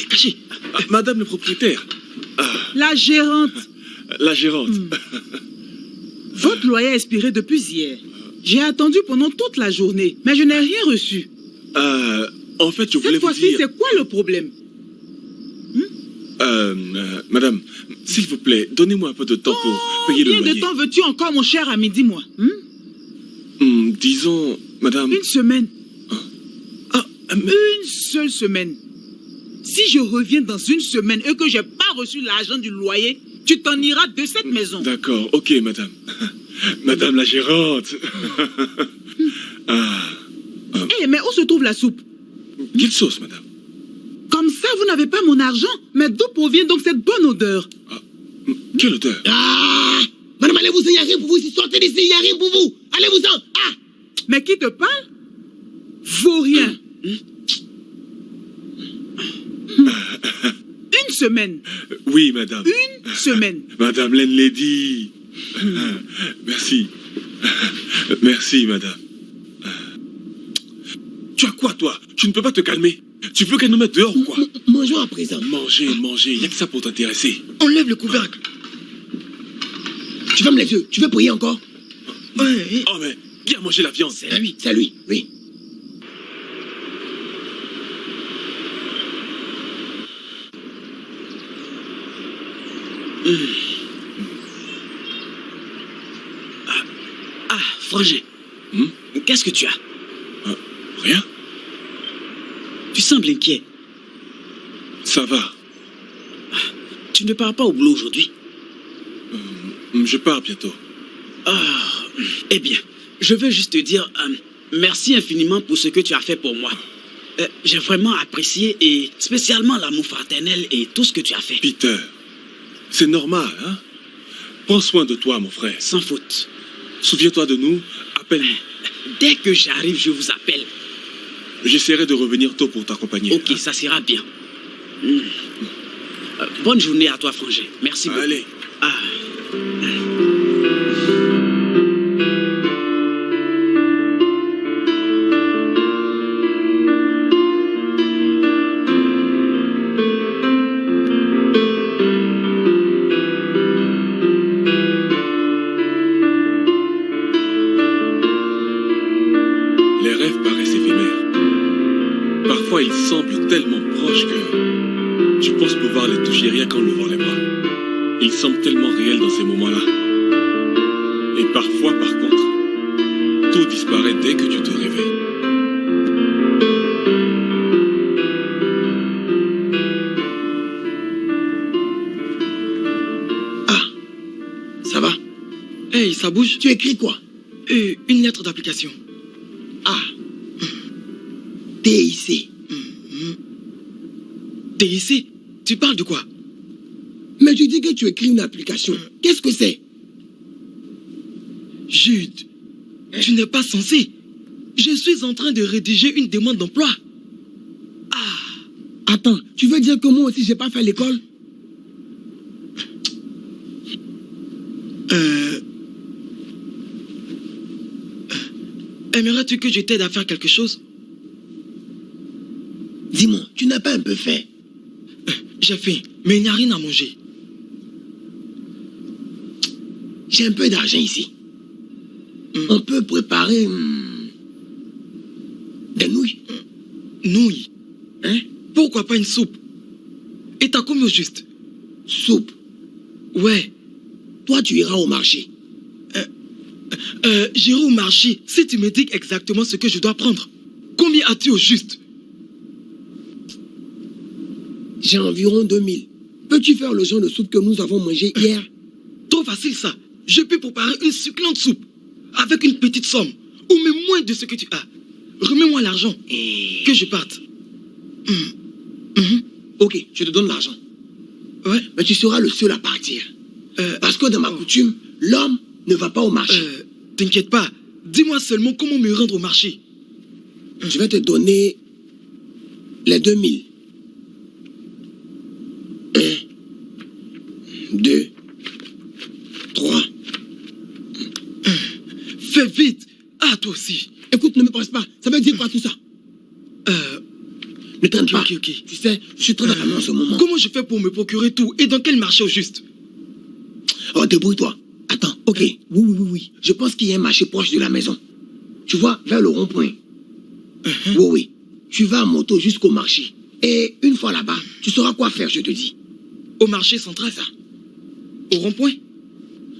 Caché. Madame le propriétaire. La gérante. La gérante. Votre loyer a expiré depuis hier. J'ai attendu pendant toute la journée, mais je n'ai rien reçu. En fait, je voulais Cette vous fois-ci, dire... c'est quoi le problème? Madame, s'il vous plaît, donnez-moi un peu de temps pour payer le loyer. Combien de temps veux-tu encore, mon cher ami, dis-moi? Disons, madame... Une semaine. Une seule semaine. Si je reviens dans une semaine et que je n'ai pas reçu l'argent du loyer, tu t'en iras de cette maison. D'accord, ok, madame. Madame la gérante. Mais où se trouve la soupe? Quelle sauce, madame? Comme ça, vous n'avez pas mon argent. Mais d'où provient donc cette bonne odeur? Quelle odeur? Ah, madame, allez-vous-en, il n'y a rien pour vous. Si sortez d'ici, il n'y a rien pour vous. Allez-vous-en. Ah. Mais qui te parle? Vaurien. Une semaine. Oui, madame. Une semaine. Madame Lady. Merci. Merci, madame. Tu as quoi, toi? Tu ne peux pas te calmer. Tu veux qu'elle nous mette dehors ou quoi? Mangeons à présent. Manger. Il n'y a que ça pour t'intéresser. Enlève le couvercle. Tu fermes les yeux. Tu veux prier encore? Ouais. Oh, mais qui a mangé la viande? C'est lui. C'est lui, oui. Frangin. Qu'est-ce que tu as? Rien. Tu sembles inquiet. Ça va. Tu ne pars pas au boulot aujourd'hui? Je pars bientôt. Eh bien, je veux juste te dire merci infiniment pour ce que tu as fait pour moi. J'ai vraiment apprécié et spécialement l'amour fraternel et tout ce que tu as fait. Peter, c'est normal, hein? Prends soin de toi, mon frère. Sans faute. Souviens-toi de nous, appelle-nous. Dès que j'arrive, je vous appelle. J'essaierai de revenir tôt pour t'accompagner. Ok, ça sera bien. Bonne journée à toi, Frangin. Merci beaucoup. Allez. Les rêves paraissent éphémères. Parfois, ils semblent tellement proches que tu penses pouvoir les toucher rien qu'en ouvrant les bras. Ils semblent tellement réels dans ces moments-là. Et parfois, par contre, tout disparaît dès que tu te réveilles. Ça va? Hey, ça bouge? Tu écris quoi? Une lettre d'application. TIC. TIC? Tu parles de quoi? Mais tu dis que tu écris une application. Qu'est-ce que c'est? Jude, tu n'es pas censé. Je suis en train de rédiger une demande d'emploi. Attends, tu veux dire que moi aussi j'ai pas fait l'école? Aimerais-tu que je t'aide à faire quelque chose? Dis-moi, tu n'as pas un peu faim? J'ai faim, mais il n'y a rien à manger. J'ai un peu d'argent ici. On peut préparer des nouilles. Nouilles? Hein? Pourquoi pas une soupe? Et t'as combien au juste? Soupe? Ouais. Toi, tu iras au marché. J'irai au marché si tu me dis exactement ce que je dois prendre. Combien as-tu au juste? J'ai environ 2000. Peux-tu faire le genre de soupe que nous avons mangé hier? Trop facile ça. Je peux préparer une succulente soupe avec une petite somme ou même moins de ce que tu as. Remets-moi l'argent que je parte. Ok, je te donne l'argent. Ouais. Mais tu seras le seul à partir. Parce que dans ma coutume, l'homme ne va pas au marché. T'inquiète pas. Dis-moi seulement comment me rendre au marché. Je vais te donner les 2000. 1, 2, 3. Fais vite. Ah, toi aussi. Écoute, ne me presse pas. Ça veut dire quoi tout ça? Ne traîne pas. Ok. Tu sais, je suis très affamé en ce moment. Comment je fais pour me procurer tout? Et dans quel marché au juste? Oh, débrouille-toi. Attends, ok. Oui. Je pense qu'il y a un marché proche de la maison. Tu vois, vers le rond-point. Oui. Tu vas à moto jusqu'au marché. Et une fois là-bas, tu sauras quoi faire, je te dis. Au marché central, ça? Au rond-point?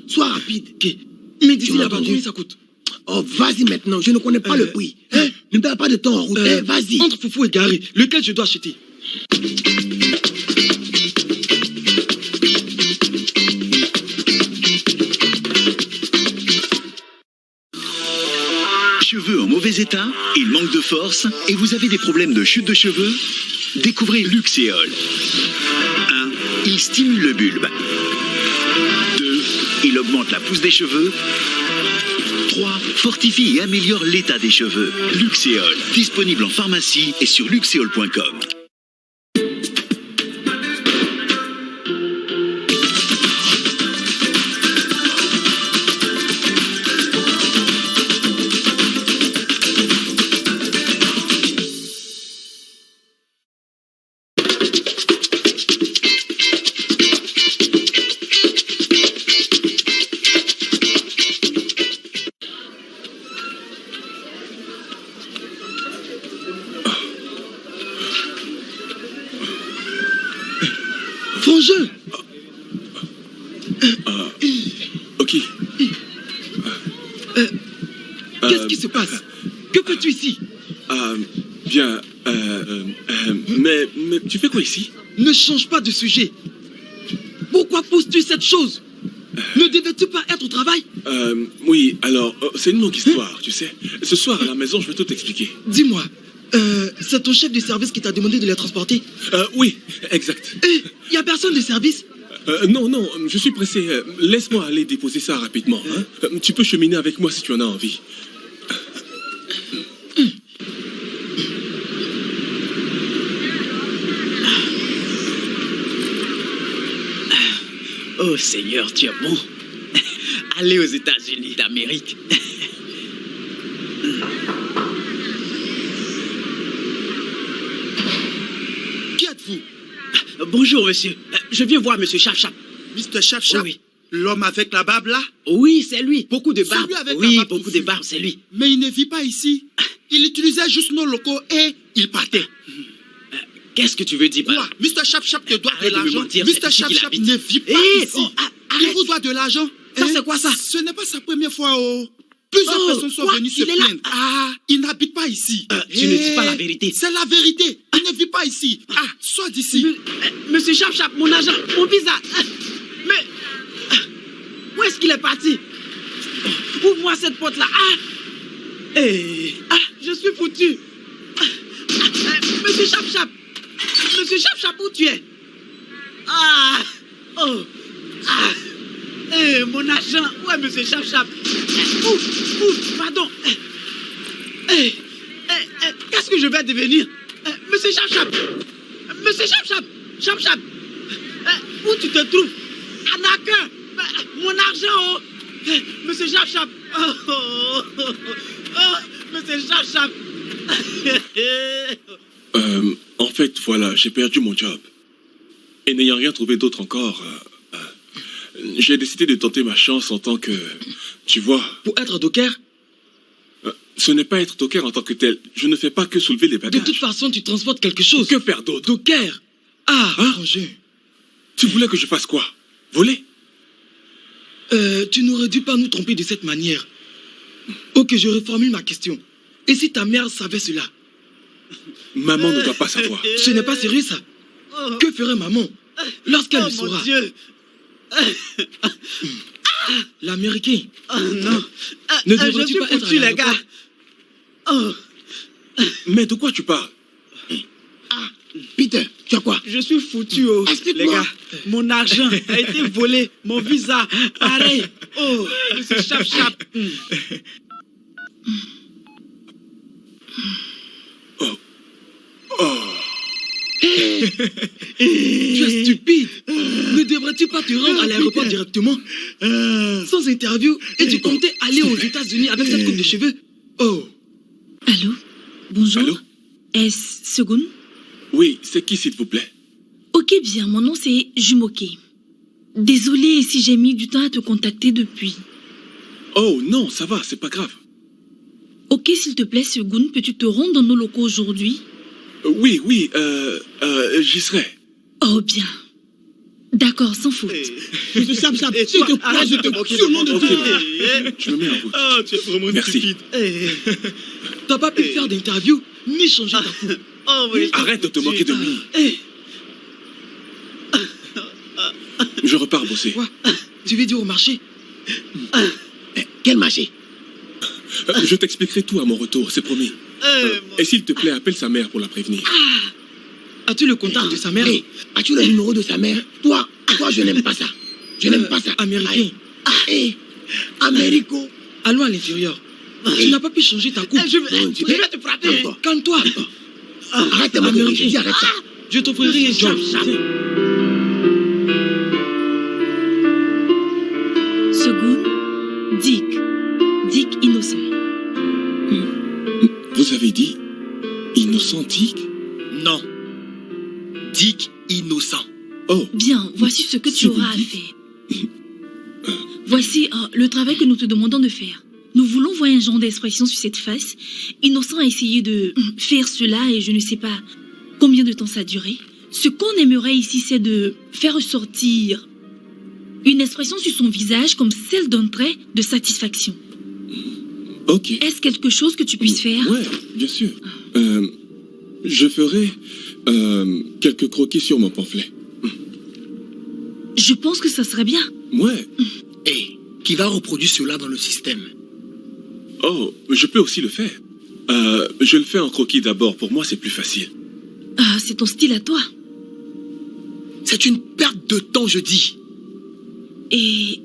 Sois rapide. Ok. Mais d'ici Tu m'as là-bas, entendu? combien ça coûte? Oh, vas-y maintenant, je ne connais pas le prix. Ne perds pas de temps en route. Vas-y. Entre Foufou et Gary, lequel je dois acheter? Cheveux en mauvais état, il manque de force et vous avez des problèmes de chute de cheveux? Découvrez Luxéol. 1. Il stimule le bulbe. 2. Il augmente la pousse des cheveux. 3. Fortifie et améliore l'état des cheveux. Luxéol. Disponible en pharmacie et sur luxéol.com. Frangin! Ok. Qu'est-ce qui se passe? Que fais-tu ici? Bien. Mais tu fais quoi ici? Ne change pas de sujet. Pourquoi poses-tu cette chose? Ne devais-tu pas être au travail? Oui, alors, c'est une longue histoire, tu sais. Ce soir, à la maison, je vais tout t'expliquer. Dis-moi, c'est ton chef de service qui t'a demandé de les transporter? Oui, exact. Il n'y a personne de service? Non, je suis pressé. Laisse-moi aller déposer ça rapidement. Hein. Tu peux cheminer avec moi si tu en as envie. Oh Seigneur, tu es bon. Allez aux États-Unis d'Amérique. Qui êtes-vous? Bonjour, monsieur. Je viens voir monsieur Chap-Chap. Mr. Chap-Chap? Oui. L'homme avec la barbe là? Oui, c'est lui. Beaucoup de barbe. Celui avec la Oui, barbe beaucoup de touffue. barbe, c'est lui. Mais il ne vit pas ici. Il utilisait juste nos locaux et il partait. Qu'est-ce que tu veux dire par là? Quoi? Mr. Chap-Chap te doit de Arrête de me l'argent. mentir, Mr. c'est ici qu'il Chap-Chap habite. ne vit pas ici. Oh, Il arrête. vous doit de l'argent. Ça, c'est quoi ça? Ce n'est pas sa première fois. Plusieurs Oh, personnes sont quoi? venues se Il est là? plaindre. Il n'habite pas ici. Tu ne dis pas la vérité. C'est la vérité. Il ne vit pas ici. Sors d'ici. Monsieur Chap-Chap, mon agent, mon visa. Mais où est-ce qu'il est parti? Ouvre-moi cette porte-là. Je suis foutu. Monsieur Chap-Chap. Monsieur Chap-Chap, où tu es? Mon agent. Où est monsieur Chap-Chap? Pardon. Qu'est-ce que je vais devenir? Monsieur Chap-Chap! Monsieur Chap-Chap! Chap-Chap! Où tu te trouves? Anakin! Mon argent, oh! Monsieur Chap-Chap! Monsieur Chap-Chap! En fait, voilà, j'ai perdu mon job. Et n'ayant rien trouvé d'autre encore, j'ai décidé de tenter ma chance en tant que... Tu vois... Pour être docker? Ce n'est pas être docker en tant que tel. Je ne fais pas que soulever les bagages. De toute façon, tu transportes quelque chose. Que faire d'autre? Docker? Ah, hein? Roger. Tu voulais que je fasse quoi? Voler? Tu n'aurais dû pas nous tromper de cette manière. Ok, je reformule ma question. Et si ta mère savait cela? Maman ne doit pas savoir. Ce n'est pas sérieux, ça. Que ferait maman lorsqu'elle le saura? Mon Dieu! L'Américain. Oh non! Ne devrais-tu pas être foutu, les gars! Oh. Mais de quoi tu parles? Peter, tu as quoi? Je suis foutu, oh. Les gars. Mon argent a été volé, mon visa, pareil. Oh, c'est Chap-Chap. Tu es stupide. Ne devrais-tu pas te rendre à l'aéroport directement? Sans interview, et tu comptais aller aux États-Unis avec cette coupe de cheveux? Oh. Allô? Bonjour. Allô? Est-ce Segun? Oui, c'est qui, s'il vous plaît? Ok, bien, mon nom c'est Jumoke. Désolée si j'ai mis du temps à te contacter depuis. Oh non, ça va, c'est pas grave. Ok, s'il te plaît, Segun, peux-tu te rendre dans nos locaux aujourd'hui? Oui, j'y serai. Oh, bien. D'accord, sans faute. Monsieur Chap-Chap, s'il te plaît, je te prie au nom de Dieu. Je me mets en route. Ah, tu es vraiment Merci. stupide. T'as pas pu faire d'interview, ni changer ta coupe. Oh, oui. Arrête de te moquer de lui. Je repars bosser. Quoi? Tu veux dire au marché? Quel marché? Je t'expliquerai tout à mon retour, c'est promis. Et s'il te plaît, appelle sa mère pour la prévenir. As-tu le contact de sa mère? Hey, as-tu le numéro de sa mère? Toi, je n'aime pas ça. Je n'aime pas ça. Américain. Américo. Allons à l'intérieur. Tu n'as pas pu changer ta coupe. Je vais te frapper. Calme-toi. Arrête de me j'ai dit arrête ça. Je t'offrirai un job. Segun, Dick innocent. Vous avez dit innocent Dick? Non. Dick innocent. Oh. Bien, voici ce que tu auras à faire. Voici le travail que nous te demandons de faire. Nous voulons voir un genre d'expression sur cette face. Innocent a essayé de faire cela et je ne sais pas combien de temps ça a duré. Ce qu'on aimerait ici, c'est de faire ressortir une expression sur son visage comme celle d'un trait de satisfaction. Ok. Est-ce quelque chose que tu puisses faire? Ouais, bien sûr. Je ferai quelques croquis sur mon pamphlet. Je pense que ça serait bien. Ouais. Et qui va reproduire cela dans le système? Oh, je peux aussi le faire. Je le fais en croquis d'abord. Pour moi, c'est plus facile. Ah, c'est ton style à toi. C'est une perte de temps, je dis. Et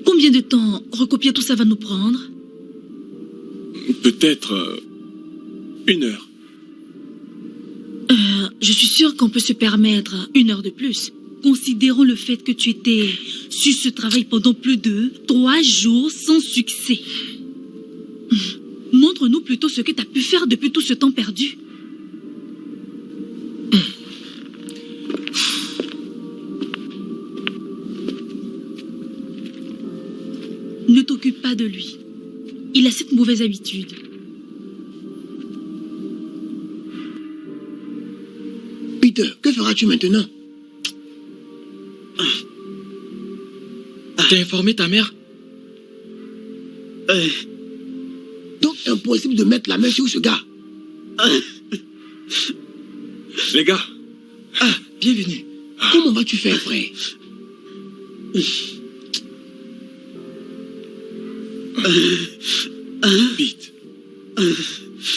combien de temps recopier tout ça va nous prendre? Peut-être 1 heure. Je suis sûre qu'on peut se permettre 1 heure de plus. Considérons le fait que tu étais sur ce travail pendant plus de 3 jours sans succès. Montre-nous plutôt ce que tu as pu faire depuis tout ce temps perdu. Ne t'occupe pas de lui. Il a cette mauvaise habitude. Peter, que feras-tu maintenant? T'as informé ta mère? Donc, impossible de mettre la main sur ce gars. Les gars. Bienvenue. Comment vas-tu faire, frère? Pete.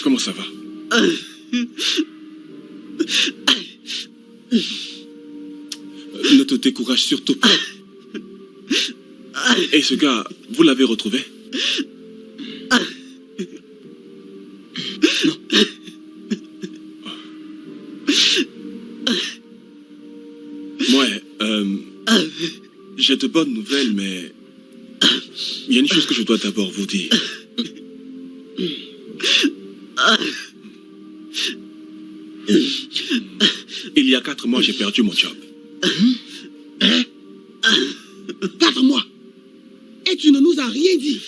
Comment ça va? Ne te décourage surtout pas. Et ce gars, vous l'avez retrouvé? de bonnes nouvelles, mais il y a une chose que je dois d'abord vous dire. Il y a 4 mois, j'ai perdu mon job. 4 mois? Et tu ne nous as rien dit?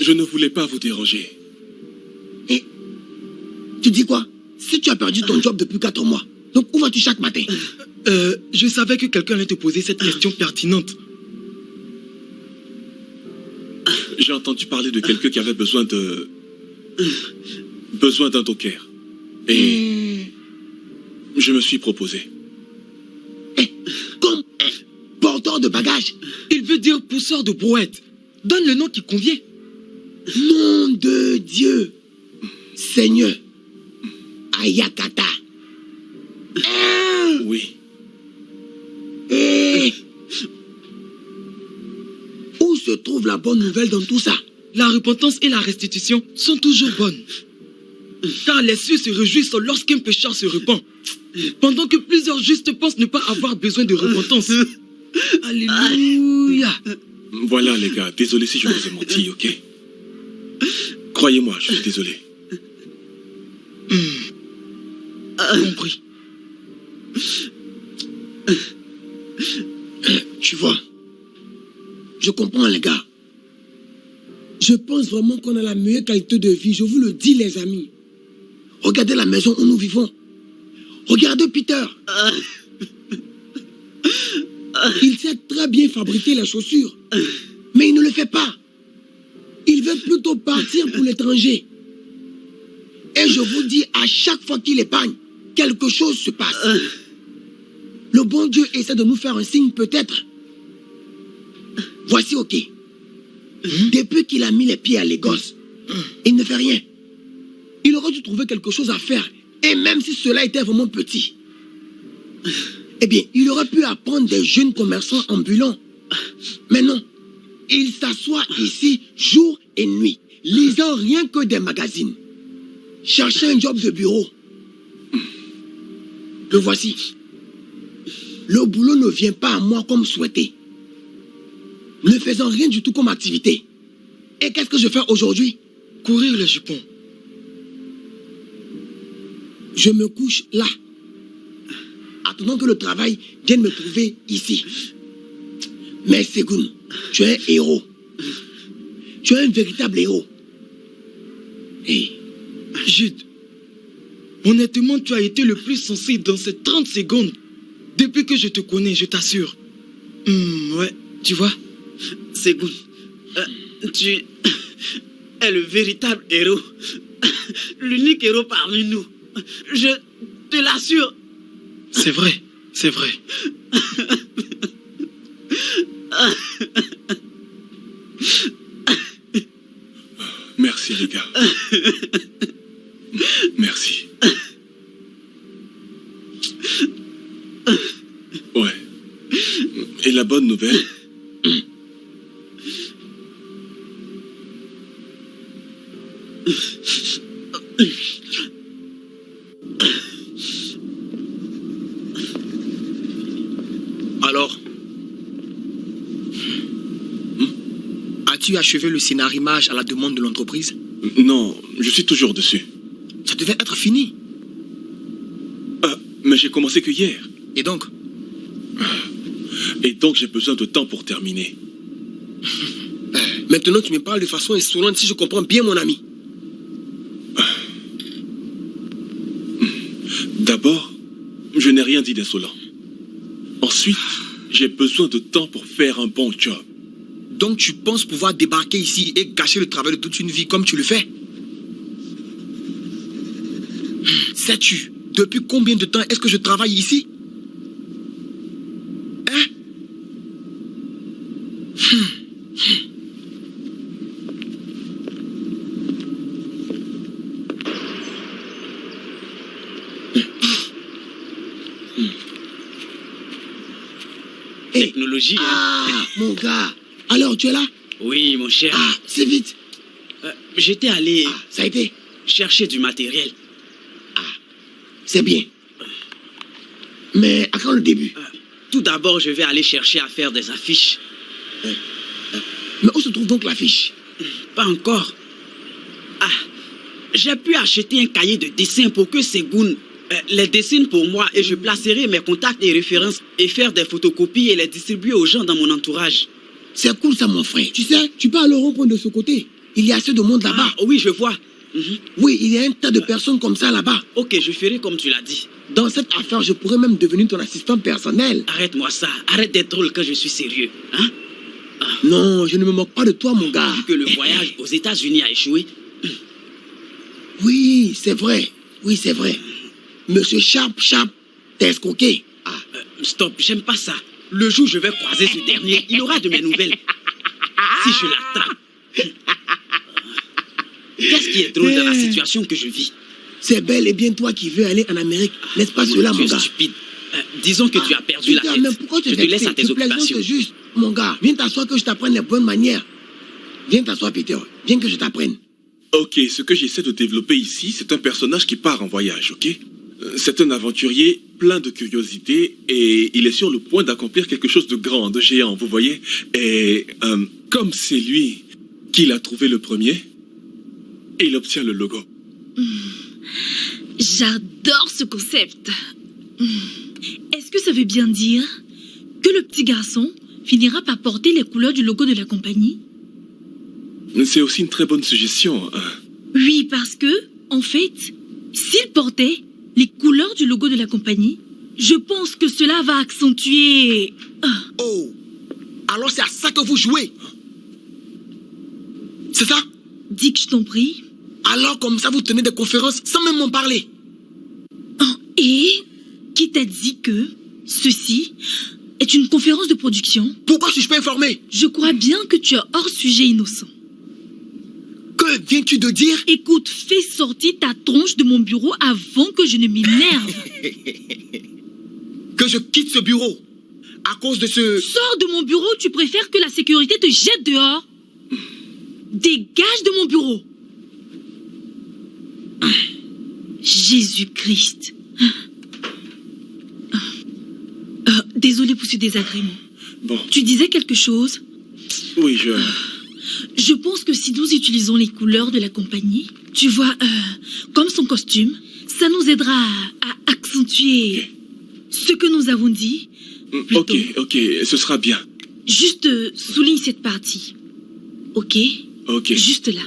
Je ne voulais pas vous déranger. Et tu dis quoi? Si tu as perdu ton job depuis 4 mois, donc où vas-tu chaque matin? Je savais que quelqu'un allait te poser cette question pertinente. J'ai entendu parler de quelqu'un qui avait besoin d'un docker. Et je me suis proposé. Comme porteur de bagages? Il veut dire pousseur de brouette. Donne le nom qui convient. Nom de Dieu. Seigneur. Ayakata. Oui. Où se trouve la bonne nouvelle dans tout ça? La repentance et la restitution sont toujours bonnes. Car les cieux se réjouissent lorsqu'un pécheur se repent. Pendant que plusieurs justes pensent ne pas avoir besoin de repentance. Alléluia. Voilà les gars, désolé si je vous ai menti, ok? Croyez-moi, je suis désolé. Compris. Tu vois, je comprends les gars. Je pense vraiment qu'on a la meilleure qualité de vie, je vous le dis les amis. Regardez la maison où nous vivons. Regardez Peter. Il sait très bien fabriquer les chaussures, mais il ne le fait pas. Il veut plutôt partir pour l'étranger. Et je vous dis, à chaque fois qu'il épargne, quelque chose se passe. Le bon Dieu essaie de nous faire un signe peut-être. Voici ok. Depuis qu'il a mis les pieds à Lagos, il ne fait rien. Il aurait dû trouver quelque chose à faire. Et même si cela était vraiment petit, eh bien, il aurait pu apprendre des jeunes commerçants ambulants. Mais non, il s'assoit ici jour et nuit, lisant rien que des magazines. Cherchant un job de bureau. Le voici. Le boulot ne vient pas à moi comme souhaité. Ne faisant rien du tout comme activité. Et qu'est-ce que je fais aujourd'hui? Courir le jupon. Je me couche là. Attendant que le travail vienne me trouver ici. Mais Segun, tu es un héros. Tu es un véritable héros. Et Jude, honnêtement, tu as été le plus sensé dans ces 30 secondes. Depuis que je te connais, je t'assure. Ouais, tu vois, Segun, tu es le véritable héros. L'unique héros parmi nous. Je te l'assure. C'est vrai, c'est vrai. Merci les gars. Merci. Ouais. Et la bonne nouvelle? Alors, as-tu achevé le scénarimage à la demande de l'entreprise? Non, je suis toujours dessus. Ça devait être fini. Mais j'ai commencé que hier. Et donc? Et donc j'ai besoin de temps pour terminer. Maintenant tu me parles de façon insolente si je comprends bien mon ami. D'abord, je n'ai rien dit d'insolent. Ensuite, j'ai besoin de temps pour faire un bon job. Donc tu penses pouvoir débarquer ici et gâcher le travail de toute une vie comme tu le fais? Sais-tu, depuis combien de temps est-ce que je travaille ici? Hein? Technologie. Ah, mon gars. Alors, tu es là? Oui, mon cher. Ah, c'est vite. J'étais allé... ça a été? Chercher du matériel. C'est bien. Mais à quand le début? Tout d'abord, je vais aller chercher à faire des affiches. Mais où se trouve donc l'affiche? Pas encore. Ah, j'ai pu acheter un cahier de dessin pour que Segun les dessine pour moi et je placerai mes contacts et références et faire des photocopies et les distribuer aux gens dans mon entourage. C'est cool ça, mon frère. Tu sais, tu peux aller au rond-point de ce côté. Il y a assez de monde là-bas. Ah, oui, je vois. Oui, il y a un tas de personnes comme ça là-bas. Ok, je ferai comme tu l'as dit. Dans cette affaire, je pourrais même devenir ton assistant personnel. Arrête-moi ça. Arrête d'être drôle quand je suis sérieux. Hein? Non, je ne me moque pas de toi, mon gars. Vu que le voyage aux États-Unis a échoué. Oui, c'est vrai. Oui, c'est vrai. Monsieur Sharp, t'es escroqué. Stop, j'aime pas ça. Le jour où je vais croiser ce dernier, il aura de mes nouvelles. Si je l'attrape. Qu'est-ce qui est drôle dans la situation que je vis? C'est bel et bien toi qui veux aller en Amérique, n'est-ce pas cela, mon gars? Tu es stupide. Disons que tu as perdu la tête. Mais pourquoi je te laisse à tes occupations. Juste, mon gars, viens t'asseoir que je t'apprenne les bonnes manières. Viens t'asseoir, Peter. Viens que je t'apprenne. Ok, ce que j'essaie de développer ici, c'est un personnage qui part en voyage, ok? C'est un aventurier plein de curiosité et il est sur le point d'accomplir quelque chose de grand, de géant, vous voyez? Et comme c'est lui qui l'a trouvé le premier, il obtient le logo. J'adore ce concept. Est-ce que ça veut bien dire que le petit garçon finira par porter les couleurs du logo de la compagnie? C'est aussi une très bonne suggestion. Oui, parce que, en fait, s'il portait les couleurs du logo de la compagnie, je pense que cela va accentuer... Oh, alors c'est à ça que vous jouez? C'est ça? Dis que je t'en prie. Alors comme ça, vous tenez des conférences sans même m'en parler? Et qui t'a dit que ceci est une conférence de production? Pourquoi suis-je pas informé? Je crois bien que tu es hors sujet innocent. Que viens-tu de dire? Écoute, fais sortir ta tronche de mon bureau avant que je ne m'énerve. Que je quitte ce bureau à cause de ce... Sors de mon bureau, tu préfères que la sécurité te jette dehors? Dégage de mon bureau. Jésus-Christ. Désolé pour ce désagrément. Bon. Tu disais quelque chose? Oui, Je pense que si nous utilisons les couleurs de la compagnie, tu vois, comme son costume, ça nous aidera à accentuer ce que nous avons dit. Plutôt. Ok, ce sera bien. Juste souligne cette partie. Ok? Ok. Juste là.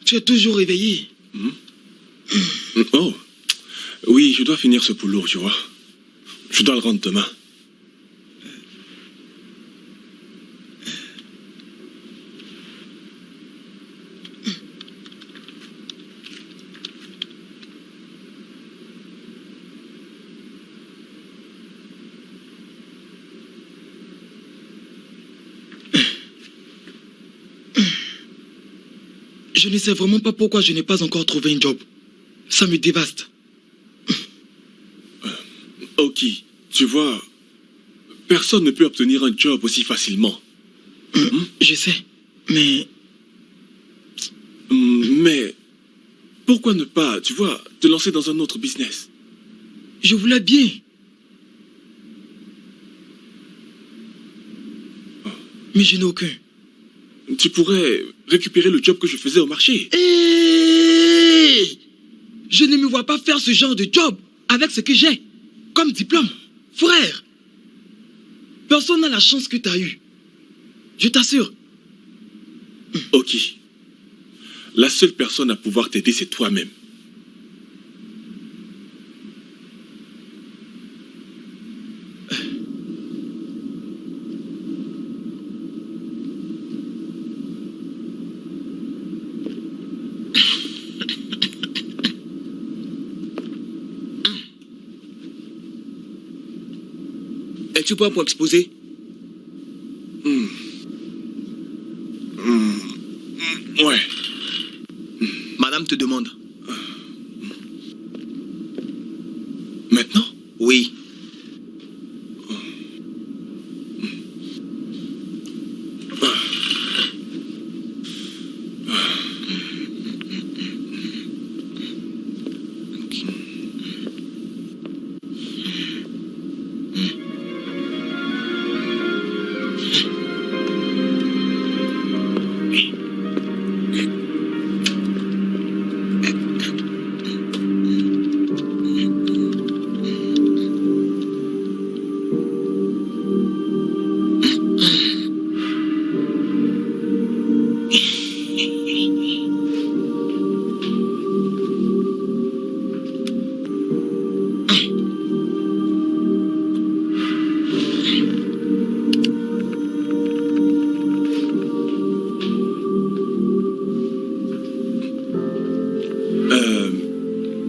Tu es toujours réveillé. Oh, oui, je dois finir ce boulot, tu vois. Je dois le rendre demain. Je ne sais vraiment pas pourquoi je n'ai pas encore trouvé un job. Ça me dévaste. Ok, tu vois, personne ne peut obtenir un job aussi facilement. Je sais, mais... Mais, pourquoi ne pas, tu vois, te lancer dans un autre business? Je voulais bien. Mais je n'ai aucun. Tu pourrais récupérer le job que je faisais au marché. Hey! Je ne me vois pas faire ce genre de job avec ce que j'ai comme diplôme. Frère, personne n'a la chance que tu as eue. Je t'assure. Ok. La seule personne à pouvoir t'aider, c'est toi-même. tu prends pour exposer? Ouais. Madame te demande. Maintenant? Oui.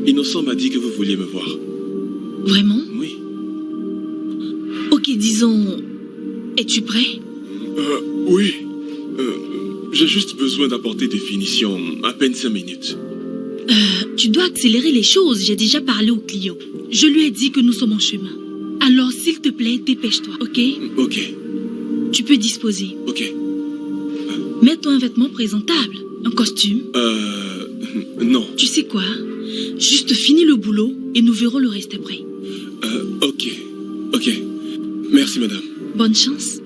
Innocent m'a dit que vous vouliez me voir. Vraiment? Oui. Ok, disons... Es-tu prêt? Oui. J'ai juste besoin d'apporter des finitions. À peine 5 minutes. Tu dois accélérer les choses. J'ai déjà parlé au client. Je lui ai dit que nous sommes en chemin. Alors, s'il te plaît, dépêche-toi, ok? Ok. Tu peux disposer. Ok. Mets-toi un vêtement présentable. Un costume. Non. Tu sais quoi? Juste finis le boulot et nous verrons le reste après. Ok. Ok. Merci, madame. Bonne chance.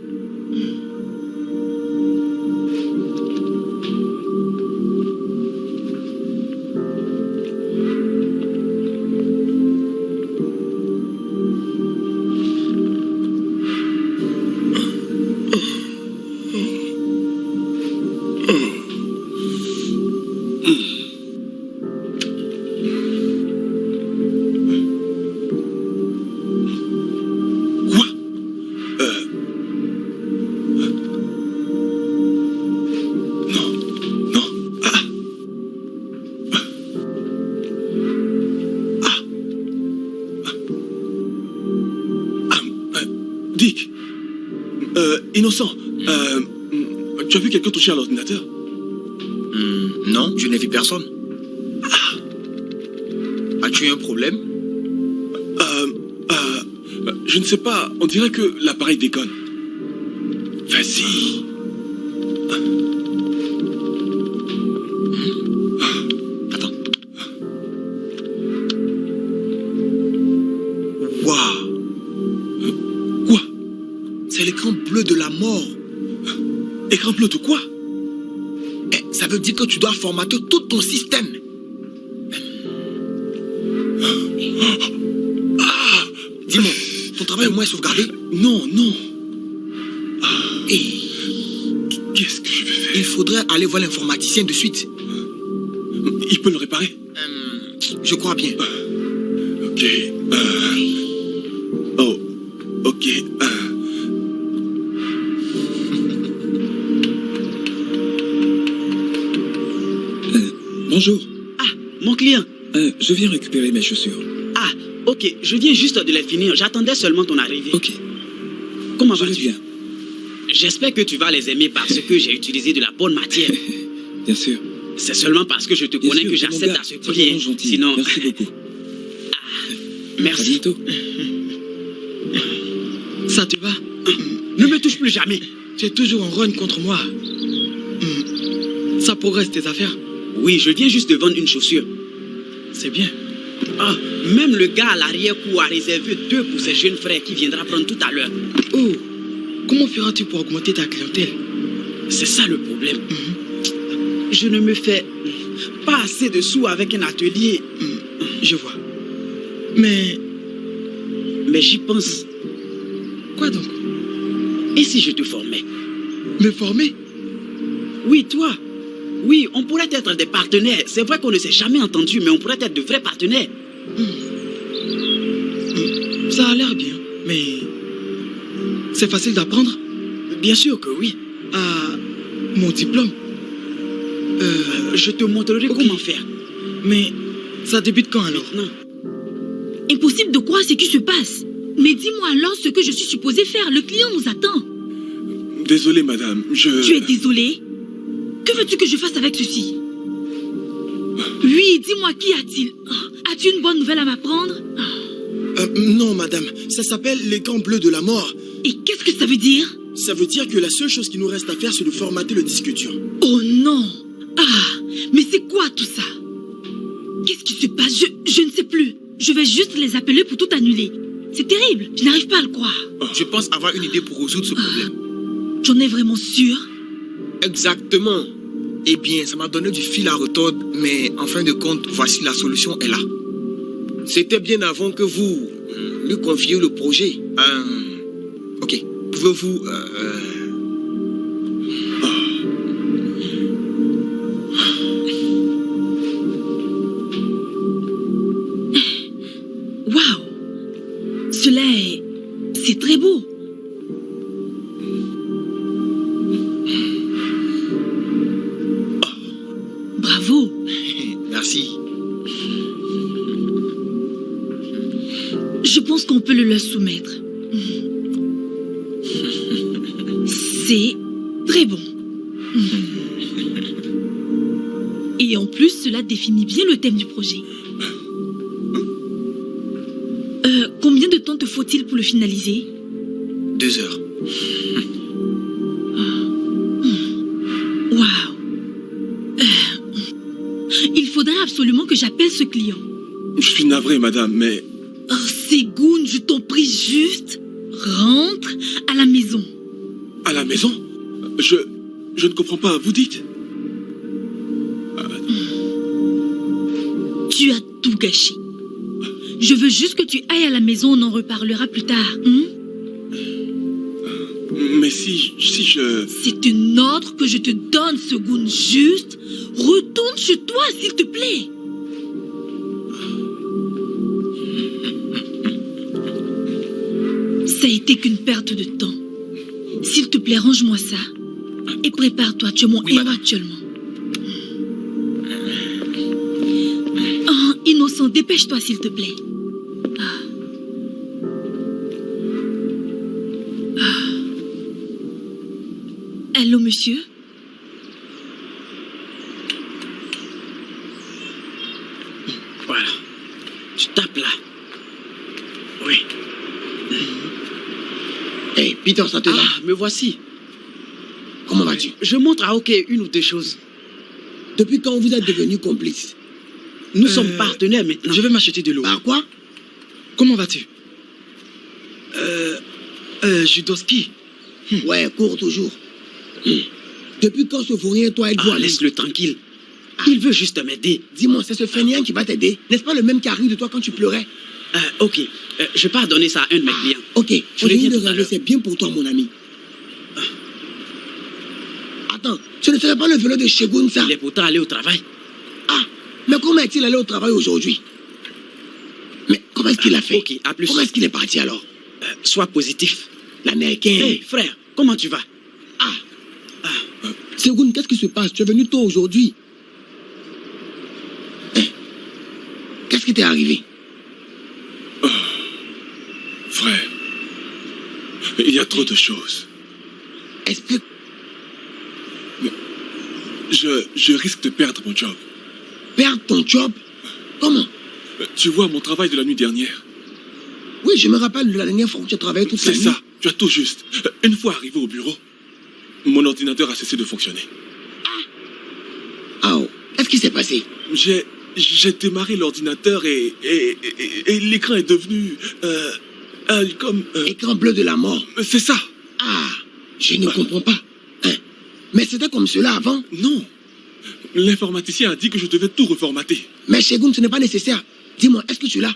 Dick, Innocent, tu as vu quelqu'un toucher à l'ordinateur? Non, je n'ai vu personne. As-tu un problème? Je ne sais pas, on dirait que l'appareil déconne. Vas-y. Attends. Waouh. Quoi? C'est l'écran bleu de la mort. Écran bleu de quoi? Ça veut dire que tu dois formater tout ton système. Dis-moi, ton travail au moins est sauvegardé? Non, non. Et qu'est-ce que je vais faire? Il faudrait aller voir l'informaticien de suite. Il peut le réparer? Je crois bien. Ok. Oh, ok. Bonjour. Ah, mon client. Je viens récupérer mes chaussures. Ah, ok. Je viens juste de les finir. J'attendais seulement ton arrivée. Ok. Comment vas-tu? Je viens. J'espère que tu vas les aimer parce que j'ai utilisé de la bonne matière. Bien sûr. C'est seulement parce que je te connais que j'accepte à ce prix. Sinon... Merci beaucoup. Merci. À bientôt. Ça te va? Ne me touche plus jamais. Tu es toujours en run contre moi. Ça progresse tes affaires? Oui, je viens juste de vendre une chaussure. C'est bien. Ah, même le gars à l'arrière-cour a réservé 2 pour ses jeunes frères qui viendra prendre tout à l'heure. Oh, comment feras-tu pour augmenter ta clientèle? C'est ça le problème. Je ne me fais pas assez de sous avec un atelier. Je vois. Mais j'y pense. Quoi donc? Et si je te formais? Me former? Oui, toi. Oui, on pourrait être des partenaires. C'est vrai qu'on ne s'est jamais entendu, mais on pourrait être de vrais partenaires. Ça a l'air bien, mais c'est facile d'apprendre? Bien sûr que oui. Mon diplôme? Je te montrerai comment faire. Mais ça débute quand alors? Maintenant. Impossible de croire ce qui se passe. Mais dis-moi alors ce que je suis supposée faire. Le client nous attend. Désolé, madame, Tu es désolé? Que veux-tu que je fasse avec ceci? Oui, dis-moi, qui a-t-il? As-tu une bonne nouvelle à m'apprendre? Non, madame. Ça s'appelle les gants bleus de la mort. Et qu'est-ce que ça veut dire? Ça veut dire que la seule chose qui nous reste à faire, c'est de formater le disque dur. Oh non! Ah, mais c'est quoi tout ça? Qu'est-ce qui se passe? Je ne sais plus. Je vais juste les appeler pour tout annuler. C'est terrible, je n'arrive pas à le croire. Je pense avoir une idée pour résoudre ce problème. J'en ai vraiment sûr? Exactement. Eh bien, ça m'a donné du fil à retordre, mais en fin de compte, voici la solution est là. C'était bien avant que vous lui confiez le projet. Ok, pouvez-vous... Waouh! Cela est... C'est très beau. Bravo. Merci. Je pense qu'on peut le leur soumettre. C'est très bon. Et en plus, cela définit bien le thème du projet. Combien de temps te faut-il pour le finaliser? 2 heures. Waouh. Il faudrait absolument que j'appelle ce client. Je suis navré, madame, mais... Oh, Segun, je t'en prie juste. Rentre à la maison. À la maison? Je ne comprends pas, vous dites? Tu as tout gâché. Je veux juste que tu ailles à la maison, on en reparlera plus tard. Mais si je... C'est une ordre que je te donne, Segun. Juste, retourne chez toi, s'il te plaît. Ça a été qu'une perte de temps. S'il te plaît, range-moi ça. Et prépare-toi, tu es mon héros actuellement. Oh, innocent, dépêche-toi, s'il te plaît. Allô, monsieur? Voilà. Tu tapes là. Oui. Hey, Peter, ça te va? Me voici. Comment vas-tu? Je montre à OK une ou deux choses. Depuis quand vous êtes devenus complices? Nous sommes partenaires maintenant. Je vais m'acheter de l'eau. Par quoi? Comment vas-tu? Judoski. Ouais, cours toujours. Depuis quand ce vaurien, toi, êtes-vous amis? Laisse-le tranquille. Il veut juste m'aider. Dis-moi, c'est ce fainéant qui va t'aider? N'est-ce pas le même qui a ri de toi quand tu pleurais? OK. Je pars donner ça à un de mes clients. OK. Je reviens tout à rêver, l'heure. c'est bien pour toi, mon ami. Attends, ce ne serait pas le vélo de Segun, ça? Il est pourtant allé au travail. Mais comment est-il allé au travail aujourd'hui? Mais comment est-ce qu'il a fait? OK, à plus. Comment est-ce qu'il est parti alors? Sois positif. L'Américain. Hey, frère, comment tu vas? Segun, qu'est-ce qui se passe? Tu es venu tôt aujourd'hui. Qu'est-ce qui t'est arrivé? Frère, il y a trop de choses. Explique. Je risque de perdre mon job. Perdre ton job? Comment? Tu vois mon travail de la nuit dernière? Oui, je me rappelle de la dernière fois où tu as travaillé toute la nuit. C'est ça, tu as tout juste. Une fois arrivé au bureau, mon ordinateur a cessé de fonctionner. Qu'est-ce qui s'est passé? J'ai démarré l'ordinateur et l'écran est devenu comme... Écran bleu de la mort. C'est ça. Je ne comprends pas. Mais c'était comme cela avant? Non. L'informaticien a dit que je devais tout reformater. Mais Segun, ce n'est pas nécessaire. Dis-moi, est-ce que tu l'as?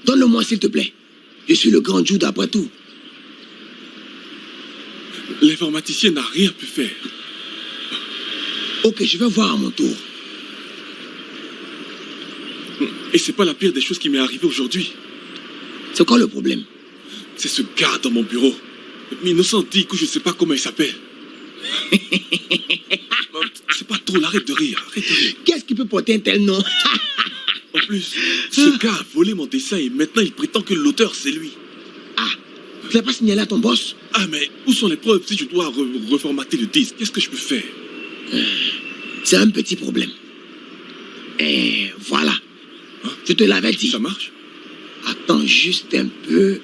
Donne-le-moi, s'il te plaît. Je suis le grand Jude après tout. L'informaticien n'a rien pu faire. Ok, je vais voir à mon tour. Et c'est pas la pire des choses qui m'est arrivée aujourd'hui. C'est quoi le problème? C'est ce gars dans mon bureau. Innocent dit que je sais pas comment il s'appelle. C'est pas trop, arrête de rire. Qu'est-ce qui peut porter un tel nom? En plus, ce gars a volé mon dessin et maintenant il prétend que l'auteur c'est lui. Tu l'as pas signalé à ton boss? Ah, mais où sont les preuves si je dois reformater le disque? Qu'est-ce que je peux faire? C'est un petit problème. Et voilà. Hein? Je te l'avais dit. Ça marche? Attends juste un peu.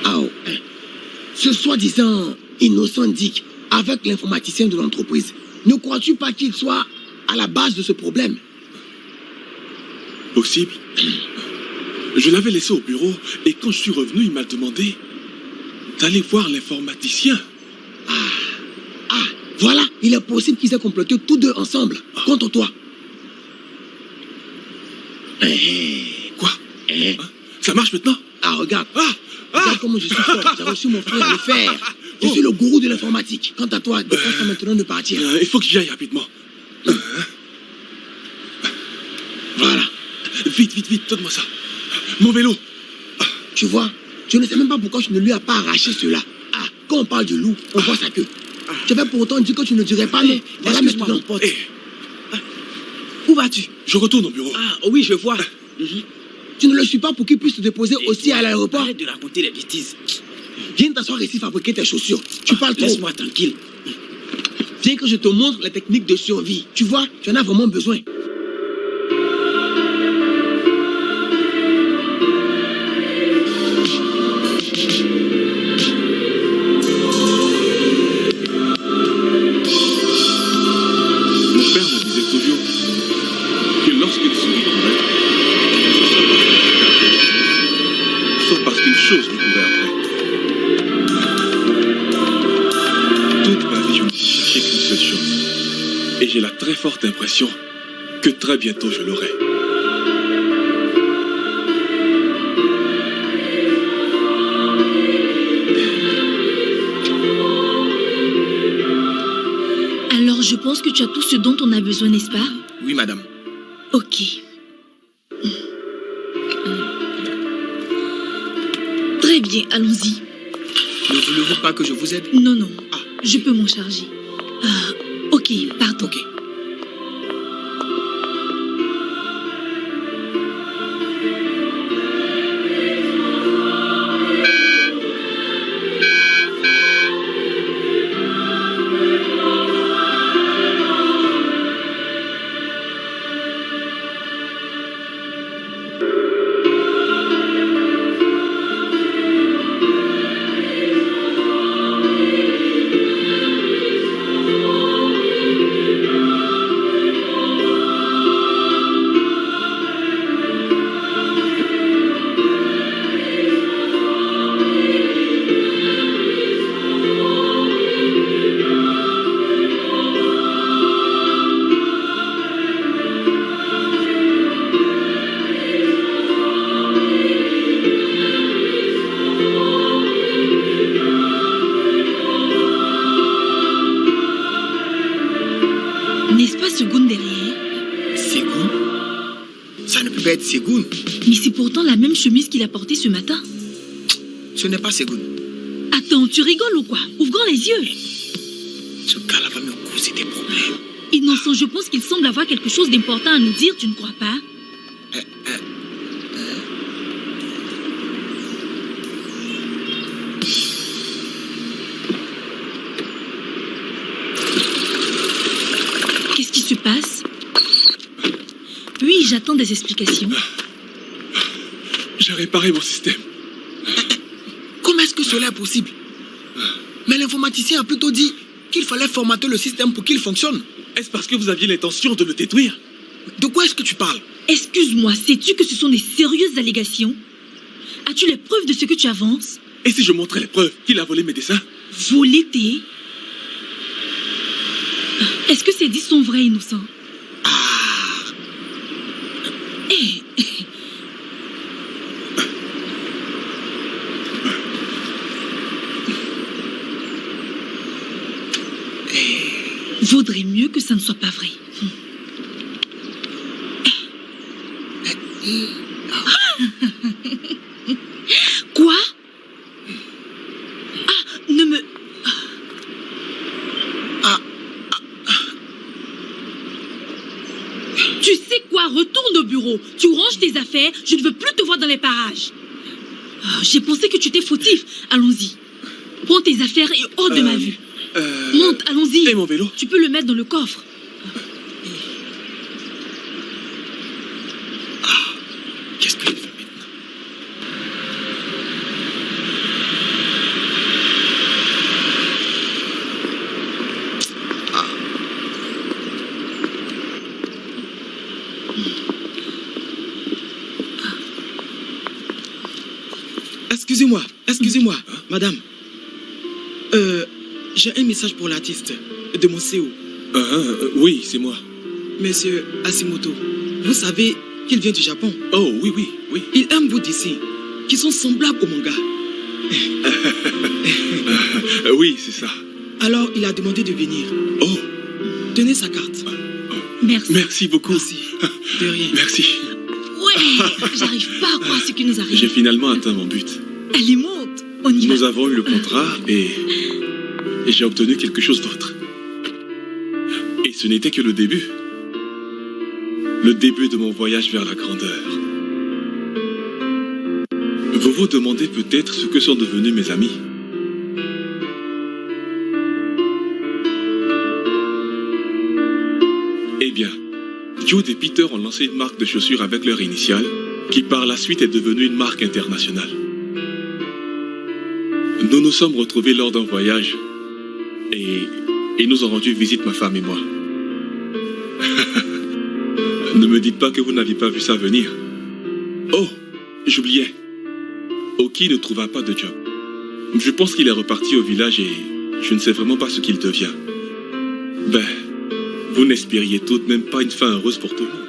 Ah, oh, hein. Ce soi-disant innocent Dick, avec l'informaticien de l'entreprise, ne crois-tu pas qu'il soit à la base de ce problème? Possible. Je l'avais laissé au bureau et quand je suis revenu, il m'a demandé d'aller voir l'informaticien. Ah, voilà, il est possible qu'ils aient comploté tous deux ensemble contre toi. Quoi? Ça marche maintenant? Ah, regarde. Regarde comment je suis fort. J'ai reçu mon frère le faire. Je suis le gourou de l'informatique. Quant à toi, dépêche-toi maintenant de partir. Il faut que j'y aille rapidement. Voilà. Vite, vite, vite, donne-moi ça. Mon vélo. Tu vois, je ne sais même pas pourquoi tu ne lui as pas arraché cela. Ah, quand on parle de loup, on voit sa queue. Tu avais pour autant dit que tu ne dirais pas non. Voilà Excuse-moi, maintenant. mon pote. Où vas-tu? Je retourne au bureau. Ah, oui, je vois. Tu ne le suis pas pour qu'il puisse te déposer aussi à l'aéroport? Arrête de raconter les bêtises. Viens t'asseoir ici fabriquer tes chaussures. Tu parles trop. Laisse-moi tranquille. Viens que je te montre les techniques de survie. Tu vois, tu en as vraiment besoin. Mon père me disait toujours que lorsqu'une souris courait, soit parce qu'une chose lui courait après. Toute ma vie, je ne cherchais qu'une seule chose. Et j'ai la très forte impression que très bientôt je l'aurai. Alors je pense que tu as tout ce dont on a besoin, n'est-ce pas? Oui, madame. Ok. Très bien, allons-y. Ne voulez-vous pas que je vous aide? Non, non, je peux m'en charger. Ok, pardon. Ok. N'est-ce pas Segoun derrière? Segoun? Ça ne peut pas être Segoun. Mais c'est pourtant la même chemise qu'il a portée ce matin. Ce n'est pas Segoun. Attends, tu rigoles ou quoi? Ouvre grand les yeux. Ce gars-là va me causer des problèmes. Innocent, je pense qu'il semble avoir quelque chose d'important à nous dire, tu ne crois pas? Qu'est-ce qui se passe? Oui, j'attends des explications. J'ai réparé mon système. Comment est-ce que cela est possible? Mais l'informaticien a plutôt dit qu'il fallait formater le système pour qu'il fonctionne. Est-ce parce que vous aviez l'intention de le détruire? De quoi est-ce que tu parles? Excuse-moi, sais-tu que ce sont des sérieuses allégations? As-tu les preuves de ce que tu avances? Et si je montrais les preuves qu'il a volé mes dessins? Voler tes... Est-ce que ces dits sont vrais, Innocent? Vaudrait mieux que ça ne soit pas vrai. Quoi? Ne me... Tu sais quoi? Retourne au bureau. Tu ranges tes affaires. Je ne veux plus te voir dans les parages. J'ai pensé que tu étais fautif. Allons-y. Prends tes affaires et hors de ma vue. Monte, allons-y. Et mon vélo? Tu peux le mettre dans le coffre. Qu'est-ce qu'il fait maintenant? Excusez-moi, madame. J'ai un message pour l'artiste de mon CO. Oui, c'est moi. Monsieur Asimoto, vous savez qu'il vient du Japon. Oh, oui. Il aime vous d'ici, qui sont semblables au manga. Oui, c'est ça. Alors, il a demandé de venir. Oh. Tenez sa carte. Merci. Merci beaucoup. Merci. De rien. Merci. Ouais, j'arrive pas à croire ce qui nous arrive. J'ai finalement atteint mon but. Allez, monte. On y va. Nous avons eu le contrat et j'ai obtenu quelque chose d'autre. Et ce n'était que le début. Le début de mon voyage vers la grandeur. Vous vous demandez peut-être ce que sont devenus mes amis. Eh bien, Jude et Peter ont lancé une marque de chaussures avec leur initiale, qui par la suite est devenue une marque internationale. Nous nous sommes retrouvés lors d'un voyage et ils nous ont rendu visite, ma femme et moi. Ne me dites pas que vous n'aviez pas vu ça venir. Oh, j'oubliais. Oki ne trouva pas de job. Je pense qu'il est reparti au village et je ne sais vraiment pas ce qu'il devient. Ben, vous n'espériez tout de même pas une fin heureuse pour tout le monde.